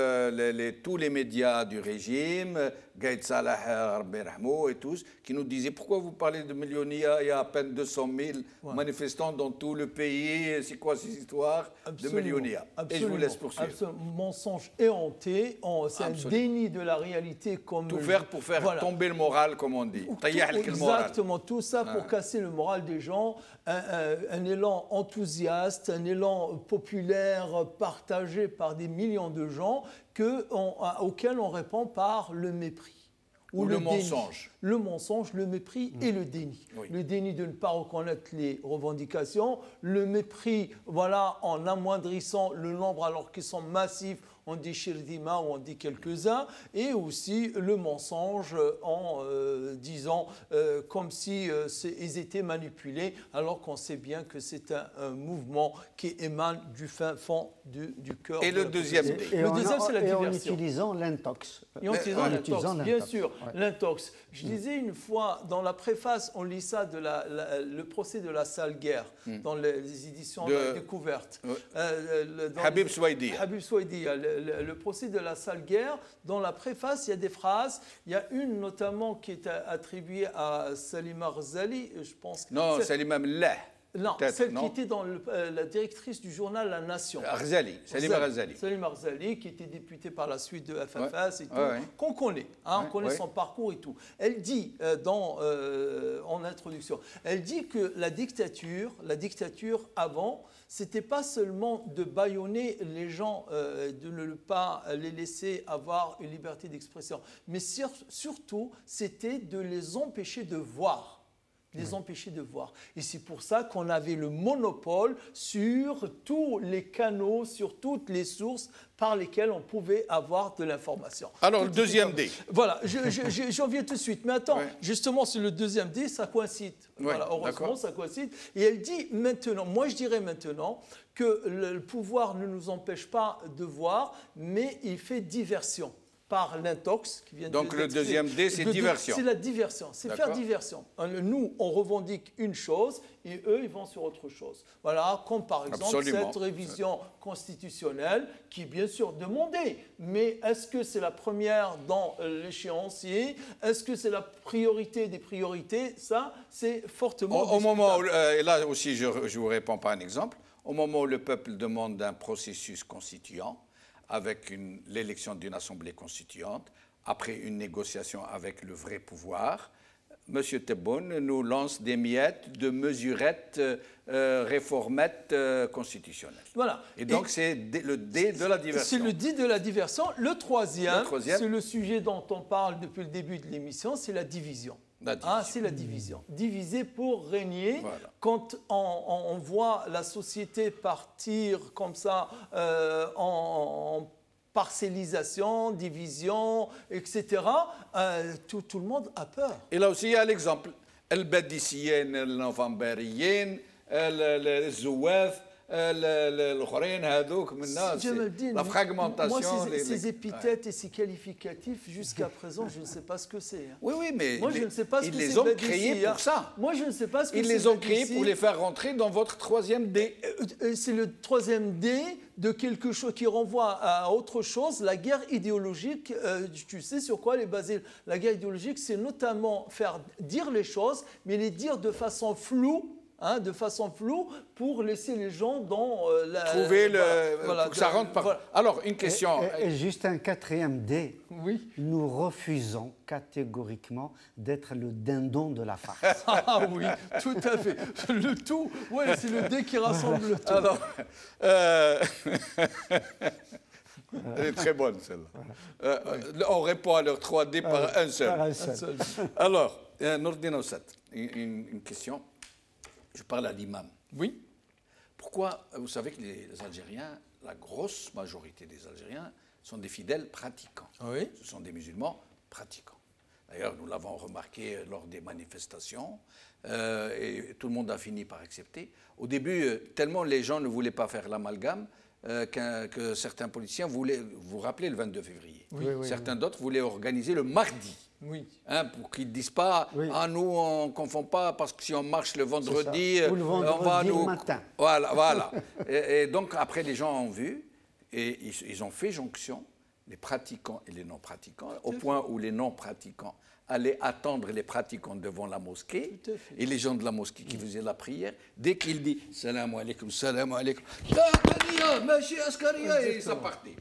tous les médias du régime, Gaïd Salah, Rabbi Rahmou et tous, qui nous disaient pourquoi vous parlez de millionnaires, il y a à peine 200 000 manifestants dans tout le pays, c'est quoi ces histoires de millionnaires? Et je vous laisse poursuivre. Absolument. Mensonge éhonté, c'est un déni de la réalité. Comme tout faire pour faire tomber le moral, comme on dit. Exactement, tout ça pour casser le moral des gens, un élan enthousiaste, un élan populaire partagé par des millions de gens auxquels on répond par le mépris. Ou le mensonge. Le mensonge, le mépris et le déni. Oui. Le déni de ne pas reconnaître les revendications, le mépris, voilà, en amoindrissant le nombre alors qu'ils sont massifs, on dit Shirdima ou on dit quelques-uns, et aussi le mensonge en disant comme si ils étaient manipulés, alors qu'on sait bien que c'est un mouvement qui émane du fin fond du cœur. Et le deuxième D. Le deuxième, c'est la diversion. Et en utilisant l'intox. Et en utilisant l'intox, bien sûr, l'intox. Je disais une fois, dans la préface, on lit ça de le procès de la sale guerre, dans les éditions découvertes. Habib Souaidi. Habib Souaidi, le procès de la sale guerre, dans la préface, il y a des phrases. Il y a une notamment qui est attribuée à Salima Ghazali, je pense. Non, Salima Mellah. Non, celle qui était dans la directrice du journal La Nation. Salima Ghazali. Salima Ghazali, qui était députée par la suite de FFS et tout, qu'on connaît, on connaît son parcours et tout. Elle dit, en introduction, elle dit que la dictature avant, c'était pas seulement de bâillonner les gens, de ne pas les laisser avoir une liberté d'expression, mais surtout, c'était de les empêcher de voir. Empêcher de voir. Et c'est pour ça qu'on avait le monopole sur tous les canaux, sur toutes les sources par lesquelles on pouvait avoir de l'information. Alors, le deuxième D. Voilà, j'en viens tout de suite. Mais attends, justement, sur le deuxième D, ça coïncide. Voilà, heureusement, ça coïncide. Et elle dit maintenant, moi je dirais maintenant, que le pouvoir ne nous empêche pas de voir, mais il fait diversion. Par l'intox qui vient de Donc le deuxième D, c'est diversion. C'est la diversion, c'est faire diversion. Nous, on revendique une chose et eux, ils vont sur autre chose. Voilà, comme par exemple cette révision constitutionnelle qui est bien sûr demandée. Mais est-ce que c'est la première dans l'échéancier? Est-ce que c'est la priorité des priorités? Ça, c'est fortement au moment où, et là aussi, je vous réponds par un exemple. Au moment où le peuple demande un processus constituant, avec l'élection d'une assemblée constituante, après une négociation avec le vrai pouvoir, M. Tebboune nous lance des miettes de mesurettes, réformettes constitutionnelles. Voilà. Et donc, c'est le D de la diversion. C'est le D de la diversion. Le troisième, c'est le sujet dont on parle depuis le début de l'émission, c'est la division. C'est la division. Diviser pour régner. Voilà. Quand on voit la société partir comme ça en parcellisation, division, etc., tout le monde a peur. Et là aussi, il y a l'exemple. الباديسيين النوفمبريين الزواف الاخرين هذوك من الناس la fragmentation. Moi, ces épithètes et ces qualificatifs, jusqu'à présent, je ne sais pas ce que c'est. Oui, mais moi, je ne sais pas ce ils que les ont créés pour ça. Moi, je ne sais pas ce que ils les ont créés pour les faire rentrer dans votre troisième D. C'est le troisième D de quelque chose qui renvoie à autre chose, la guerre idéologique. Tu sais sur quoi elle est basée? La guerre idéologique, c'est notamment faire dire les choses, mais les dire de façon floue. Pour laisser les gens dans la... Trouver pour que ça rentre par... Voilà. Alors, une question... Et juste un quatrième D. Oui. Nous refusons catégoriquement d'être le dindon de la farce. Ah oui, tout à fait. Le tout, ouais, c'est le D qui rassemble le tout. Alors, elle est très bonne, celle-là. On répond à leurs 3 D par un seul. Alors, Nourdine Oussat, une question. Je parle à l'imam. Oui. Pourquoi, vous savez que les Algériens, la grosse majorité des Algériens sont des fidèles pratiquants. Oui. Ce sont des musulmans pratiquants. D'ailleurs, nous l'avons remarqué lors des manifestations et tout le monde a fini par accepter. Au début, tellement les gens ne voulaient pas faire l'amalgame que certains politiciens voulaient, vous vous rappelez, le 22 février, certains d'autres voulaient organiser le mardi. Oui. Hein, pour qu'ils ne disent pas, Oui. ah, nous, on ne confond pas, parce que si on marche le vendredi, Ou le vendredi on va le nous... matin. Voilà, voilà. Et donc, après, les gens ont vu, et ils ont fait jonction, les pratiquants et les non-pratiquants, au point où les non-pratiquants allaient attendre les pratiquants devant la mosquée, et les gens de la mosquée qui faisaient la prière, dès qu'ils disent « Salam alaikum, salam alaikum », et ça partait.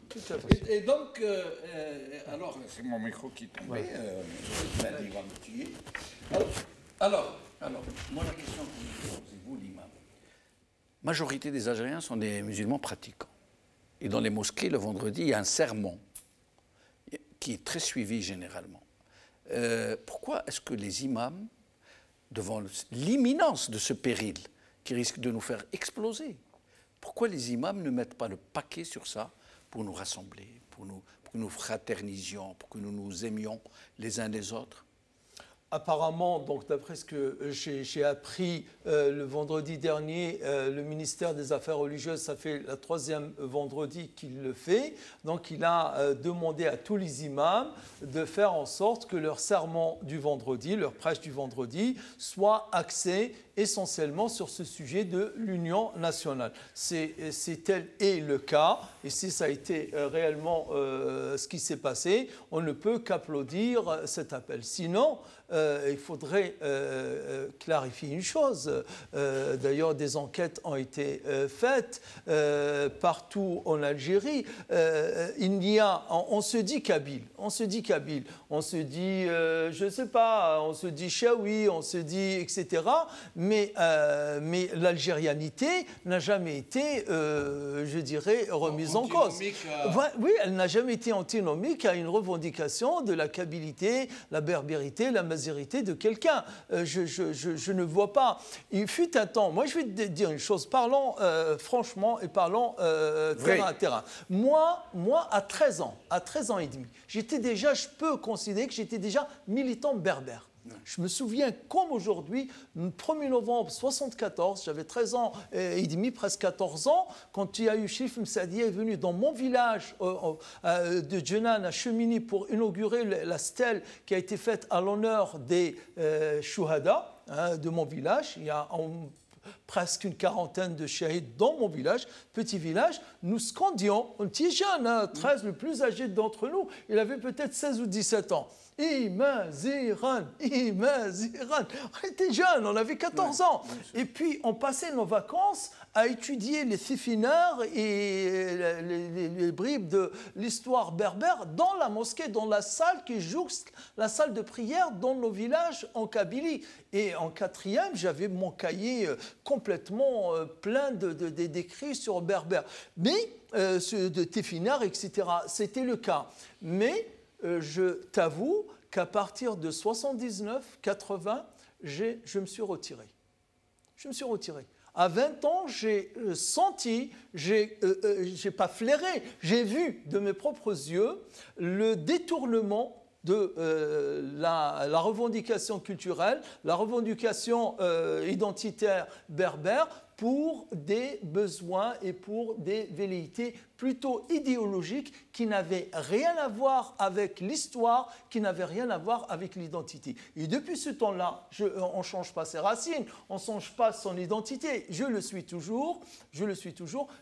Et donc, alors, c'est mon micro qui est tombé, il va me tuer. Alors, moi, la question que je vous pose, vous, l'imam, la majorité des Algériens sont des musulmans pratiquants. Et dans les mosquées, le vendredi, il y a un sermon qui est très suivi généralement. Pourquoi est-ce que les imams, devant l'imminence de ce péril qui risque de nous faire exploser, pourquoi les imams ne mettent pas le paquet sur ça pour nous rassembler, pour que nous fraternisions, pour que nous nous aimions les uns les autres? Apparemment, donc d'après ce que j'ai appris le vendredi dernier, le ministère des Affaires religieuses, ça fait la 3e vendredi qu'il le fait. Donc il a demandé à tous les imams de faire en sorte que leur sermon du vendredi, leur prêche du vendredi, soit axé essentiellement sur ce sujet de l'union nationale. C'est tel est le cas, et si ça a été réellement ce qui s'est passé, on ne peut qu'applaudir cet appel. Sinon, il faudrait clarifier une chose. D'ailleurs, des enquêtes ont été faites partout en Algérie. On se dit kabyle, on se dit je ne sais pas, on se dit chaoui, on se dit etc. Mais l'algérianité n'a jamais été, je dirais, remise en cause. Oui, elle n'a jamais été antinomique à une revendication de la kabylité, la berbérité, la mazérité de quelqu'un. Je ne vois pas. Il fut un temps, moi je vais te dire une chose, parlons franchement et parlons terrain à terrain. Moi, à 13 ans et demi, je peux considérer que j'étais déjà militant berbère. Je me souviens comme aujourd'hui, le 1er novembre 1974, j'avais 13 ans et demi, presque 14 ans, quand il y a eu Chérif Msadi est venu dans mon village de Djenan à Cheminy pour inaugurer la stèle qui a été faite à l'honneur des Chouhada de mon village. Il y a presque une quarantaine de shahids dans mon village, petit village. Nous scandions, on était jeunes, 13, le plus âgé d'entre nous, il avait peut-être 16 ou 17 ans. Imaziran. On était jeunes, on avait 14 ans. Et puis, on passait nos vacances à étudier les fifineurs et les bribes de l'histoire berbère dans la mosquée, dans la salle qui jouxte la salle de prière dans nos villages en Kabylie. Et en 4e, j'avais mon cahier complètement plein d'écrits sur berbère. Mais, de Téfinard, etc. C'était le cas. Mais, je t'avoue qu'à partir de 79-80, je me suis retiré. À 20 ans, j'ai senti, j'ai pas flairé, j'ai vu de mes propres yeux le détournement de la revendication culturelle, la revendication identitaire berbère pour des besoins et pour des velléités plutôt idéologiques qui n'avaient rien à voir avec l'histoire, qui n'avaient rien à voir avec l'identité. Et depuis ce temps-là, on ne change pas ses racines, on ne change pas son identité. Je le suis toujours,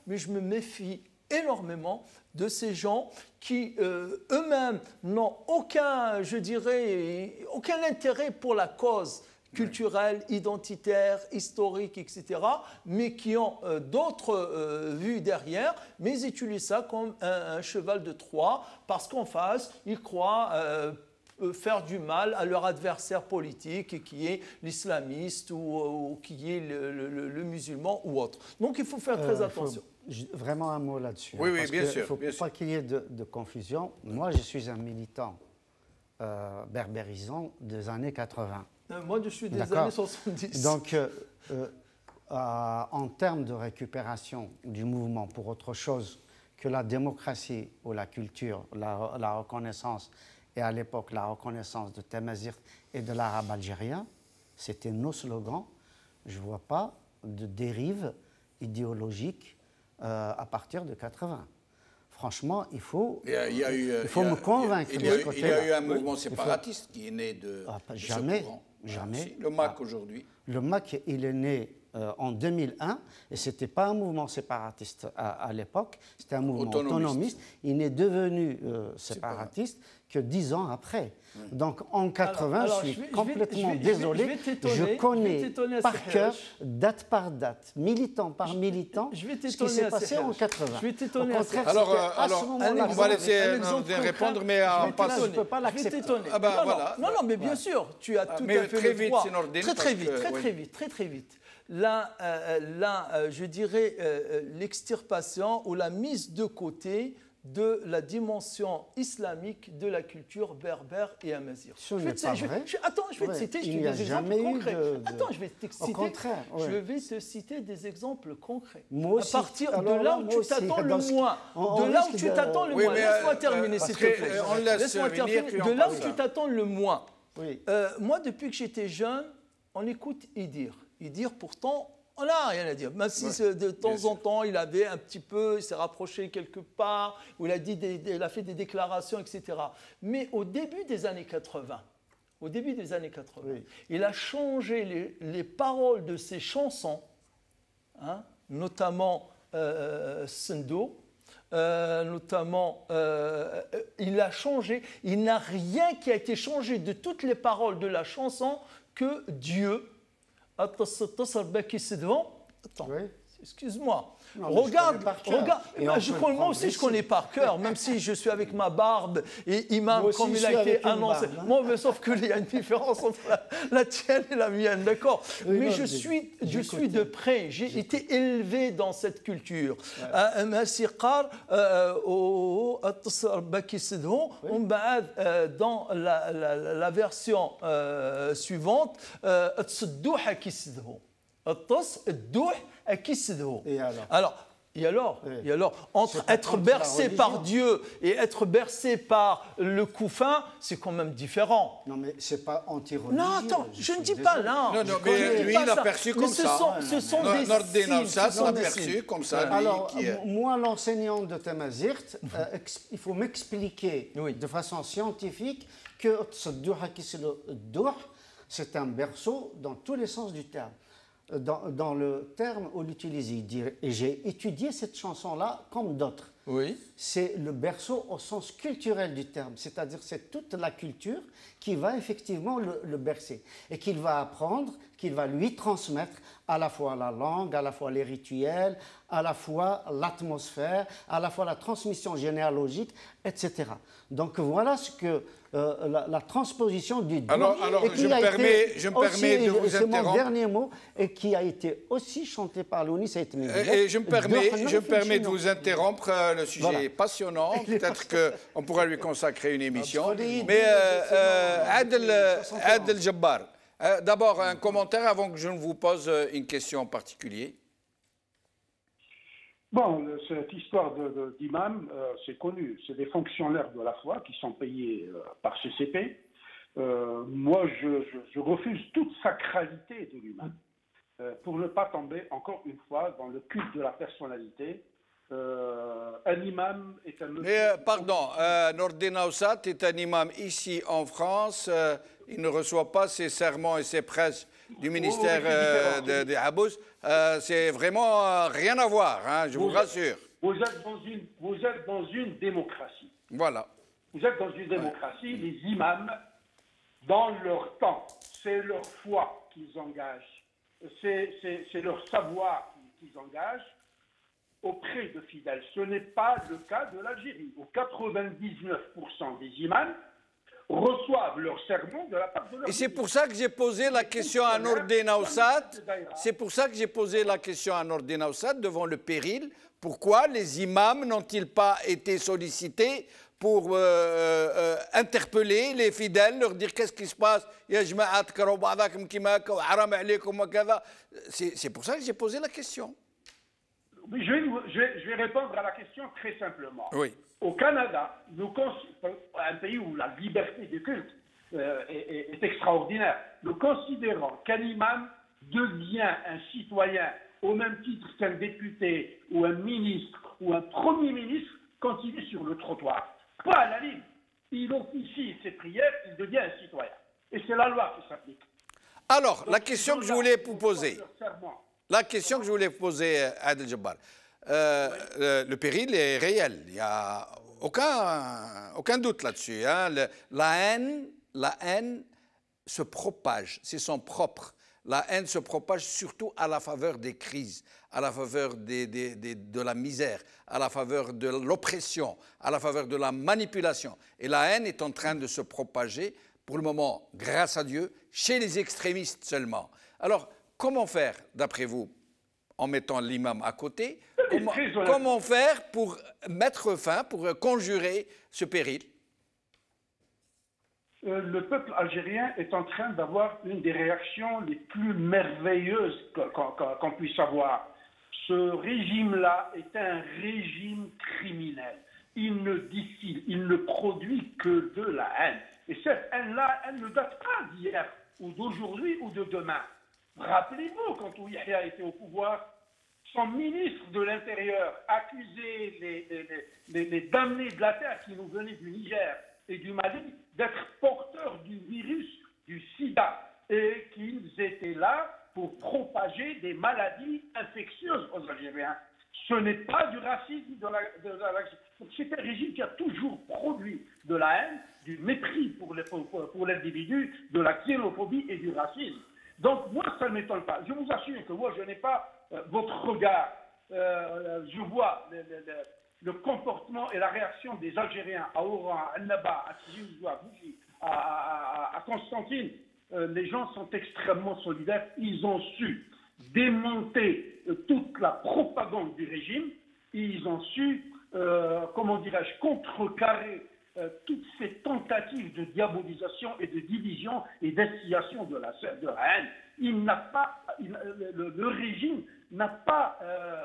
mais je me méfie énormément de ces gens qui eux-mêmes n'ont aucun, je dirais, aucun intérêt pour la cause culturelle, identitaire, historique, etc., mais qui ont d'autres vues derrière, mais ils utilisent ça comme un cheval de Troie, parce qu'en face, ils croient faire du mal à leur adversaire politique, qui est l'islamiste ou qui est le musulman ou autre. Donc il faut faire très attention. Vraiment un mot là-dessus. Oui, oui, bien sûr. Il ne faut pas qu'il y ait de confusion. Moi, je suis un militant berbérisant des années 80. Moi, je suis des années 70. Donc, en termes de récupération du mouvement pour autre chose que la démocratie ou la culture, la reconnaissance, et à l'époque la reconnaissance de Tamazight et de l'arabe algérien, c'était nos slogans. Je ne vois pas de dérive idéologique à partir de 80. franchement, il faut me convaincre Il de y ce côté-là. a eu un mouvement séparatiste qui est né de jamais, ce courant. jamais. Le MAC aujourd'hui. Le MAC, il est né en 2001 et ce n'était pas un mouvement séparatiste à l'époque, c'était un mouvement autonomiste. Il n'est devenu séparatiste que 10 ans après. Donc en 80, je suis complètement désolé, je connais par cœur, date par date, militant par militant, ce qui s'est passé en 80. Je vais t'étonner. Alors, on va laisser Nordin répondre, mais on passe. Je ne peux pas l'accepter. Non, mais bien sûr, tu as tout à fait le droit. Très vite. Là, je dirais l'extirpation ou la mise de côté de la dimension islamique de la culture berbère et amazigh. Attends, je vais te citer des exemples concrets. Attends, je vais te citer. Au contraire, je vais te citer des exemples concrets. Moi aussi. À partir de là où tu t'attends le moins. De là où tu t'attends le moins. Laisse-moi terminer, s'il te plaît. Laisse-moi terminer. De là où tu t'attends le moins. Moi, depuis que j'étais jeune, on écoute Idir. Idir, pourtant, on n'a rien à dire. Même si de temps en temps, il avait un petit peu, il s'est rapproché quelque part, où il a fait des déclarations, etc. Mais au début des années 80, il a changé les paroles de ses chansons, hein, notamment Sendo, notamment, il a changé, il n'a rien qui a été changé de toutes les paroles de la chanson que Dieu. Attends, excuse-moi. Regarde. Moi aussi, je connais par cœur, même si je suis avec ma barbe et imam comme il a été annoncé. Moi, mais sauf qu'il y a une différence entre la tienne et la mienne, d'accord. Mais je suis de près. J'ai été élevé dans cette culture. Dans la version suivante, et alors, entre être bercé par Dieu et être bercé par le couffin, c'est quand même différent. Non, mais c'est pas anti-religieux. Non, attends, je ne dis pas là. Non, mais lui, il l'a perçu comme ça. Ce sont des signes. Ça l'a perçu comme ça. Alors, moi, l'enseignant de Tamazirt, il faut m'expliquer de façon scientifique que c'est un berceau dans tous les sens du terme. Dans le terme où l'utilise, et j'ai étudié cette chanson-là comme d'autres. Oui. C'est le berceau au sens culturel du terme, c'est-à-dire c'est toute la culture qui va effectivement le bercer et qu'il va apprendre, qu'il va lui transmettre à la fois la langue, à la fois les rituels, à la fois l'atmosphère, à la fois la transmission généalogique, etc. Donc voilà ce que la transposition du Dieu. Alors je me permets de vous interrompre. C'est mon dernier mot, et qui a été aussi chanté par Louni Saïd Medjid. Et je me permets de vous interrompre. Le sujet est passionnant. Peut-être qu'on pourra lui consacrer une émission. Mais Adel Jabbar, d'abord un commentaire avant que je ne vous pose une question en particulier. Bon, cette histoire d'imam, c'est connu. C'est des fonctionnaires de la foi qui sont payés par CCP. Moi, je refuse toute sacralité de l'imam pour ne pas tomber, encore une fois, dans le culte de la personnalité. Un imam est un... Mais pardon, Nordin Naoussat est un imam ici en France. Il ne reçoit pas ses sermons et ses prêches du ministère des Habous. C'est vraiment rien à voir, hein, je vous rassure. Vous êtes dans une démocratie. Voilà. Vous êtes dans une démocratie. Les imams, dans leur temps, c'est leur foi qu'ils engagent, c'est leur savoir qu'ils engagent auprès de fidèles. Ce n'est pas le cas de l'Algérie, où 99% des imams reçoivent leur sermon de la part de leur... Et c'est pour ça que j'ai posé la question à Nordin Naoussat. C'est pour ça que j'ai posé la question à Nordin Naoussat devant le péril. Pourquoi les imams n'ont-ils pas été sollicités pour interpeller les fidèles, leur dire qu'est-ce qui se passe? C'est pour ça que j'ai posé la question. Je vais répondre à la question très simplement. Oui. Au Canada, un pays où la liberté de culte est extraordinaire, nous considérons qu'un imam devient un citoyen au même titre qu'un député ou un ministre ou un premier ministre quand il est sur le trottoir, pas à la ligne. Il officie ses prières, il devient un citoyen. Et c'est la loi qui s'applique. Alors, la question que je voulais vous poser, Adel Jabbar, le péril est réel, il n'y a aucun doute là-dessus. Hein. La haine se propage, c'est son propre. La haine se propage surtout à la faveur des crises, à la faveur de la misère, à la faveur de l'oppression, à la faveur de la manipulation. Et la haine est en train de se propager, pour le moment, grâce à Dieu, chez les extrémistes seulement. Alors, comment faire, d'après vous, en mettant l'imam à côté, comment faire pour mettre fin, pour conjurer ce péril? Le peuple algérien est en train d'avoir une des réactions les plus merveilleuses qu'on puisse avoir. Ce régime-là est un régime criminel. Il ne distille, il ne produit que de la haine. Et cette haine-là, elle ne date pas d'hier, ou d'aujourd'hui, ou de demain. Rappelez-vous, quand Yahya était au pouvoir, son ministre de l'Intérieur accusait les damnés de la terre qui nous venaient du Niger et du Mali d'être porteurs du virus du sida et qu'ils étaient là pour propager des maladies infectieuses aux Algériens. Ce n'est pas du racisme, c'est un régime qui a toujours produit de la haine, du mépris pour l'individu, de la xénophobie et du racisme. Donc moi, ça ne m'étonne pas. Je vous assure que moi, je n'ai pas votre regard. Je vois le comportement et la réaction des Algériens à Oran, à Naba, à Tizi, à Bougie, à Constantine. Les gens sont extrêmement solidaires. Ils ont su démonter toute la propagande du régime. Ils ont su, comment dirais-je, contrecarrer toutes ces tentatives de diabolisation et de division et d'instillation de la haine. Le régime n'a pas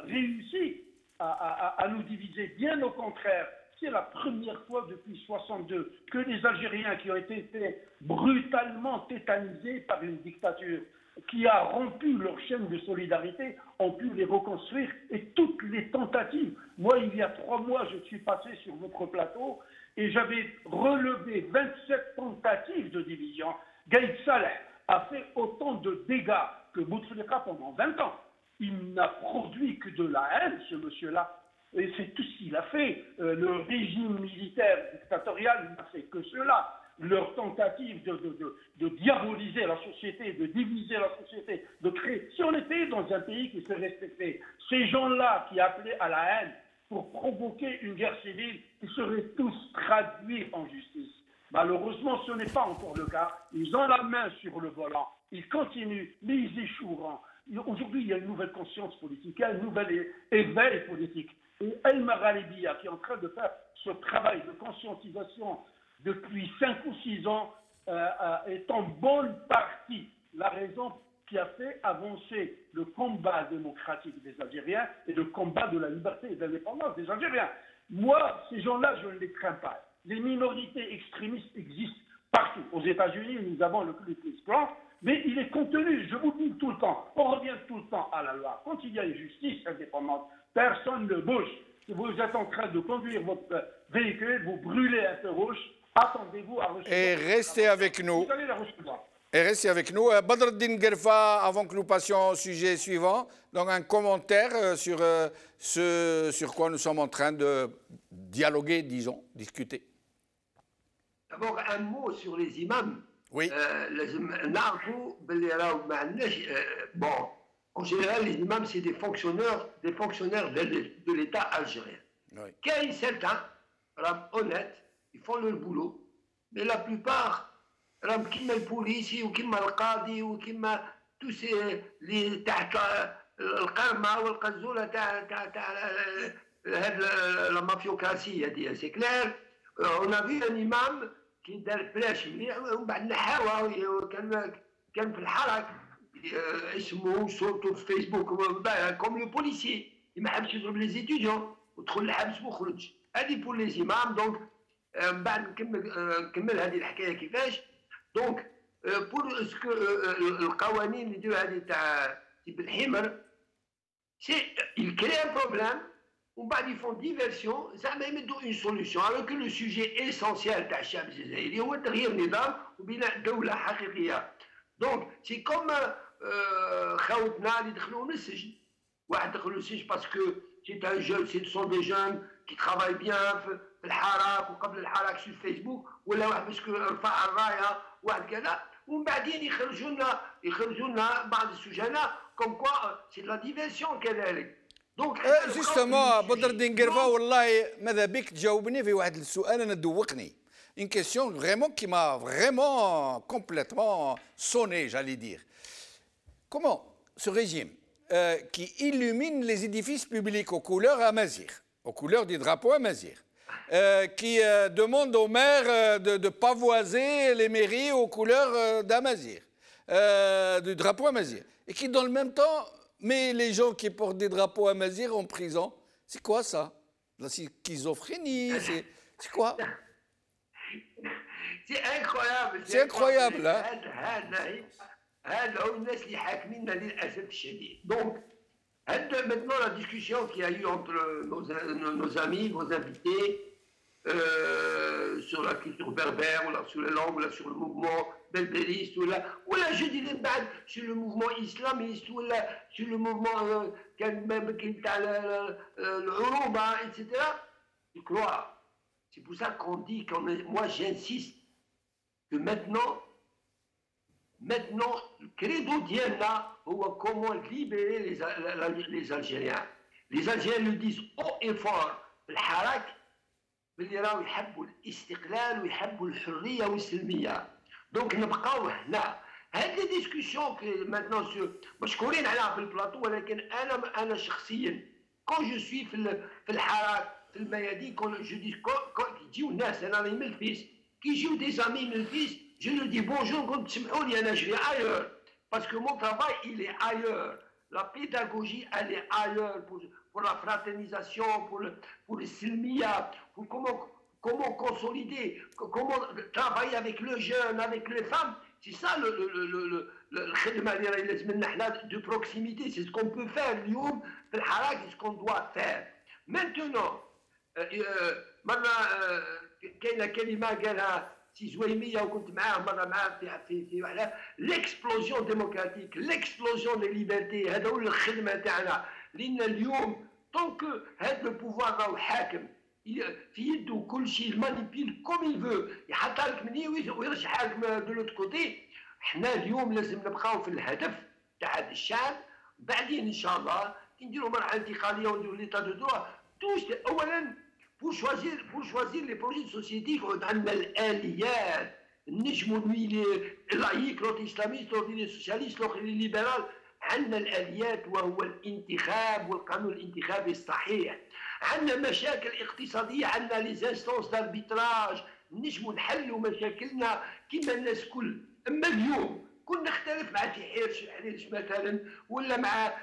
réussi à nous diviser. Bien au contraire, c'est la première fois depuis 1962 que les Algériens qui ont été brutalement tétanisés par une dictature qui a rompu leur chaîne de solidarité ont pu les reconstruire. Et toutes les tentatives, moi il y a 3 mois je suis passé sur votre plateau et j'avais relevé 27 tentatives de division. Gaïd Saleh a fait autant de dégâts que Bouteflika pendant 20 ans. Il n'a produit que de la haine, ce monsieur-là. Et c'est tout ce qu'il a fait. Le régime militaire dictatorial n'a fait que cela. Leur tentative de diaboliser la société, de diviser la société, de créer. Si on était dans un pays qui se respectait, ces gens-là qui appelaient à la haine pour provoquer une guerre civile, ils seraient tous traduits en justice. Malheureusement, ce n'est pas encore le cas. Ils ont la main sur le volant. Ils continuent, mais ils échoueront. Aujourd'hui, il y a une nouvelle conscience politique, un nouvel éveil politique. Et El Maghalibiya, qui est en train de faire ce travail de conscientisation depuis 5 ou 6 ans, est en bonne partie la raison qui a fait avancer le combat démocratique des Algériens et le combat de la liberté et de l'indépendance des Algériens. Moi, ces gens-là, je ne les crains pas. Les minorités extrémistes existent partout. Aux États-Unis, nous avons le Ku Klux Klan, mais il est contenu, je vous dis tout le temps, on revient tout le temps à la loi. Quand il y a une justice indépendante, personne ne bouge. Si vous êtes en train de conduire votre véhicule, vous brûlez un feu rouge, attendez-vous à recevoir. Et restez avec nous. Vous allez la recevoir. Et restez avec nous. Badreddine Guerfa, avant que nous passions au sujet suivant, donc un commentaire sur ce sur quoi nous sommes en train de dialoguer, disons, discuter. D'abord, un mot sur les imams. Oui. Bon, en général, les imams, c'est des fonctionnaires de l'État algérien. Oui. Qu'il y a certains, honnêtes, ils font leur boulot, mais la plupart, comme le policier ou comme le qadi ou comme tous ces les القرمه والقزوله la mafiocratie, c'est clair. On a vu un imam qui دار فلاش مليح ومن بعد نحاوه كان في الحرك اسمه صورته في فيسبوك كوم لو بوليسي ما حبش يضرب لي زيتيديون ودخل الحبس وخرج. هذه بور لي امام. دونك من بعد نكمل هذه الحكايه كيفاش. دونك بور اسكو القوانين اللي يديروا هذه تاع تيب الحمر سي il crée un problème ومن بعد يفون ديفيرسيون زعما يمدوا اون سوليسيون alors que le sujet essentiel تاع الشعب الجزائري هو تغيير نظام وبناء دوله حقيقيه. دونك سي كوم خاوتنا اللي دخلوا للسجن. واحد دخلوا للسجن باسكو سي ان جون سي سون دي جون كي ترافاي بيان في الحراك وقبل الحراك في الفيسبوك، ولا واحد باسكو رفع الرايه واحد كذا، ومن بعدين يخرجوا لنا بعض السجناء كوم كوا سي لا ديفيرسيون كذلك. دونك جوستومون بدر الدين قرفه والله ماذا بك تجاوبني في واحد السؤال انا دوقني. Une question vraiment qui m'a vraiment complètement sonné, j'allais dire. Comment ce régime qui illumine les édifices publics aux couleurs amazigh, aux couleurs du drapeau amazigh, qui demande aux maires de pavoiser les mairies aux couleurs d'amazigh, du drapeau amazigh, et qui dans le même temps met les gens qui portent des drapeaux amazigh en prison, c'est quoi ça? La schizophrénie, c'est quoi? C'est incroyable. C'est incroyable, hein? هذا هو الناس اللي حاكميننا للاسف الشديد. Donc, maintenant la discussion qu'il y a eu entre nos amis, nos invités, sur la culture berbère, ou là, sur les langues, ou là, sur le mouvement berbériste, ou là, je dirais sur le mouvement islamiste, ou là, sur le mouvement l'Uruba, etc. Je crois. C'est pour ça qu'on dit, moi j'insiste, que maintenant, le credo d'Ienna, comment libérer les Algériens. Les Algériens le disent haut et fort, le harak, اللي راهو يحبوا الاستقلال ويحبوا الحريه والسلميه. دونك نبقاو هنا. هاد لي ديسكسيون ماتنون مشكورين عليها في البلاطو، ولكن انا شخصيا كون جو سوي في الحراك في الميادين، كون جو دي يجيو الناس، انا راني من الفيس، كي يجيو دي زامي من الفيس جو لو دي بونجور، نقول تسمحوا لي انا جري ايور باسكو مون ترافاي il est ailleurs. La pédagogie, elle est ailleurs pour la fraternisation, pour le silmia, pour comment consolider, comment travailler avec le jeune, avec les femmes. C'est ça le de proximité, c'est ce qu'on peut faire. C'est ce qu'on doit faire. Maintenant, كاينه كلمه قالها سي زويميه وكنت معاه مره معاه في ليكسبلوزيون ديموكراتيك، ليكسبلوزيون دي ليبرتي. هذا هو الخدمه تاعنا، لان اليوم طونك هذا البوفوار راهو حاكم في يده كل شيء، المانيبيل كوم يفو، يحط لك مني ويرجع لك دو لوت كوتي. حنا اليوم لازم نبقاو في الهدف تاع هذا الشعب. بعدين ان شاء الله كي نديروا مرحله انتقاليه ونديروا ليطا دو دروا توش. اولا pour choisir les projets de société, عندنا الآليات. نجموا نولي اللايك، لوط اسلاميست، لوط سوسياليست، لوط ليبرال. عندنا الآليات وهو الانتخاب والقانون الانتخابي الصحيح. عندنا مشاكل اقتصادية، عندنا لي زانستونس داربيتراج، نجموا نحلوا مشاكلنا كما الناس الكل. اما اليوم كنا نختلف مع حريرش مثلا، ولا مع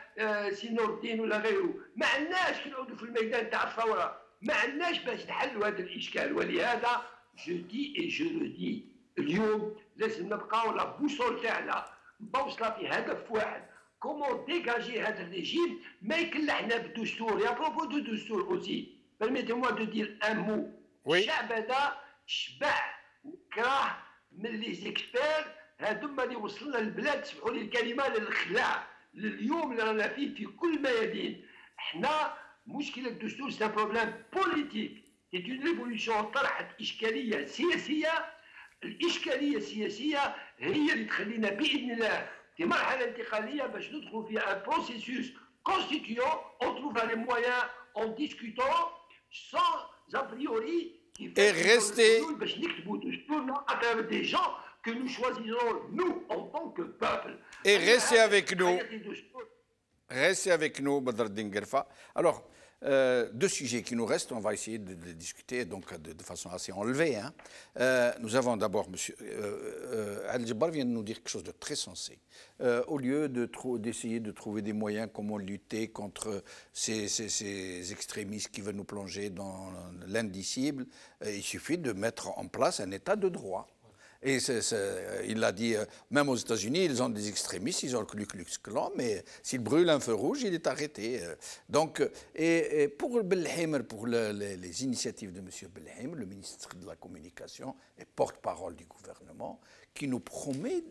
سي نور الدين ولا غيره، ما عندناش كي نعودوا في الميدان تاع الثوره، ما عندناش باش نحلوا هذا الاشكال. ولهذا جو دي اي جو لو دي، اليوم لازم نبقاو لا بوصول تاعنا مبوصله في هدف واحد، كومون ديجاجي هذا الريجيم ما يكلحنا بالدستور. يا بروبو دو دستور اوسي بيرميتي موا دو دير ان مو. الشعب هذا شبع وكراه من لي زيكسبير هذوما اللي وصلنا للبلاد، سمحوا لي الكلمه، للخلاع لليوم اللي رانا فيه في كل ميادين. احنا مشكله الدستور سي ان بروبليم بوليتيك، سي اون ريفولوسيون طرحت اشكاليه سياسيه. الاشكاليه السياسيه هي اللي تخلينا باذن الله في مرحله انتقاليه باش ندخلوا في ان بروسيسوس كونستيتيون اون تروفا لي مويان اون ديسكوتون سان ا بريوري et rester باش نكتبوا دستورنا à travers des gens que nous choisirons nous en tant que peuple. Et restez avec nous. Restez avec nous, Badr Eldin Guerfa. Alors, deux sujets qui nous restent, on va essayer de les discuter donc de façon assez enlevée. Hein. Nous avons d'abord, M. Al-Jabbar vient de nous dire quelque chose de très sensé. Au lieu d'essayer de trouver des moyens comment lutter contre ces extrémistes qui veulent nous plonger dans l'indicible, il suffit de mettre en place un état de droit. Et il l'a dit, même aux États-Unis, ils ont des extrémistes, ils ont le Ku Klux Klan, mais s'il brûle un feu rouge, il est arrêté. Donc, et pour Belheimer, pour les initiatives de M. Belheimer, le ministre de la Communication et porte-parole du gouvernement, qui nous promet,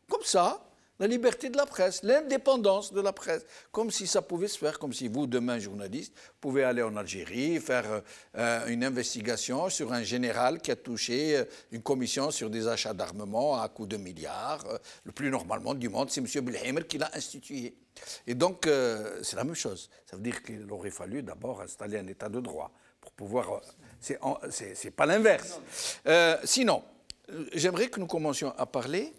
comme ça, la liberté de la presse, l'indépendance de la presse, comme si ça pouvait se faire, comme si vous, demain, journaliste, pouvez aller en Algérie, faire une investigation sur un général qui a touché une commission sur des achats d'armement à coût de milliards. Le plus normalement du monde, c'est M. Belheimer qui l'a institué. Et donc, c'est la même chose. Ça veut dire qu'il aurait fallu d'abord installer un état de droit pour pouvoir... C'est pas l'inverse. Sinon, j'aimerais que nous commencions à parler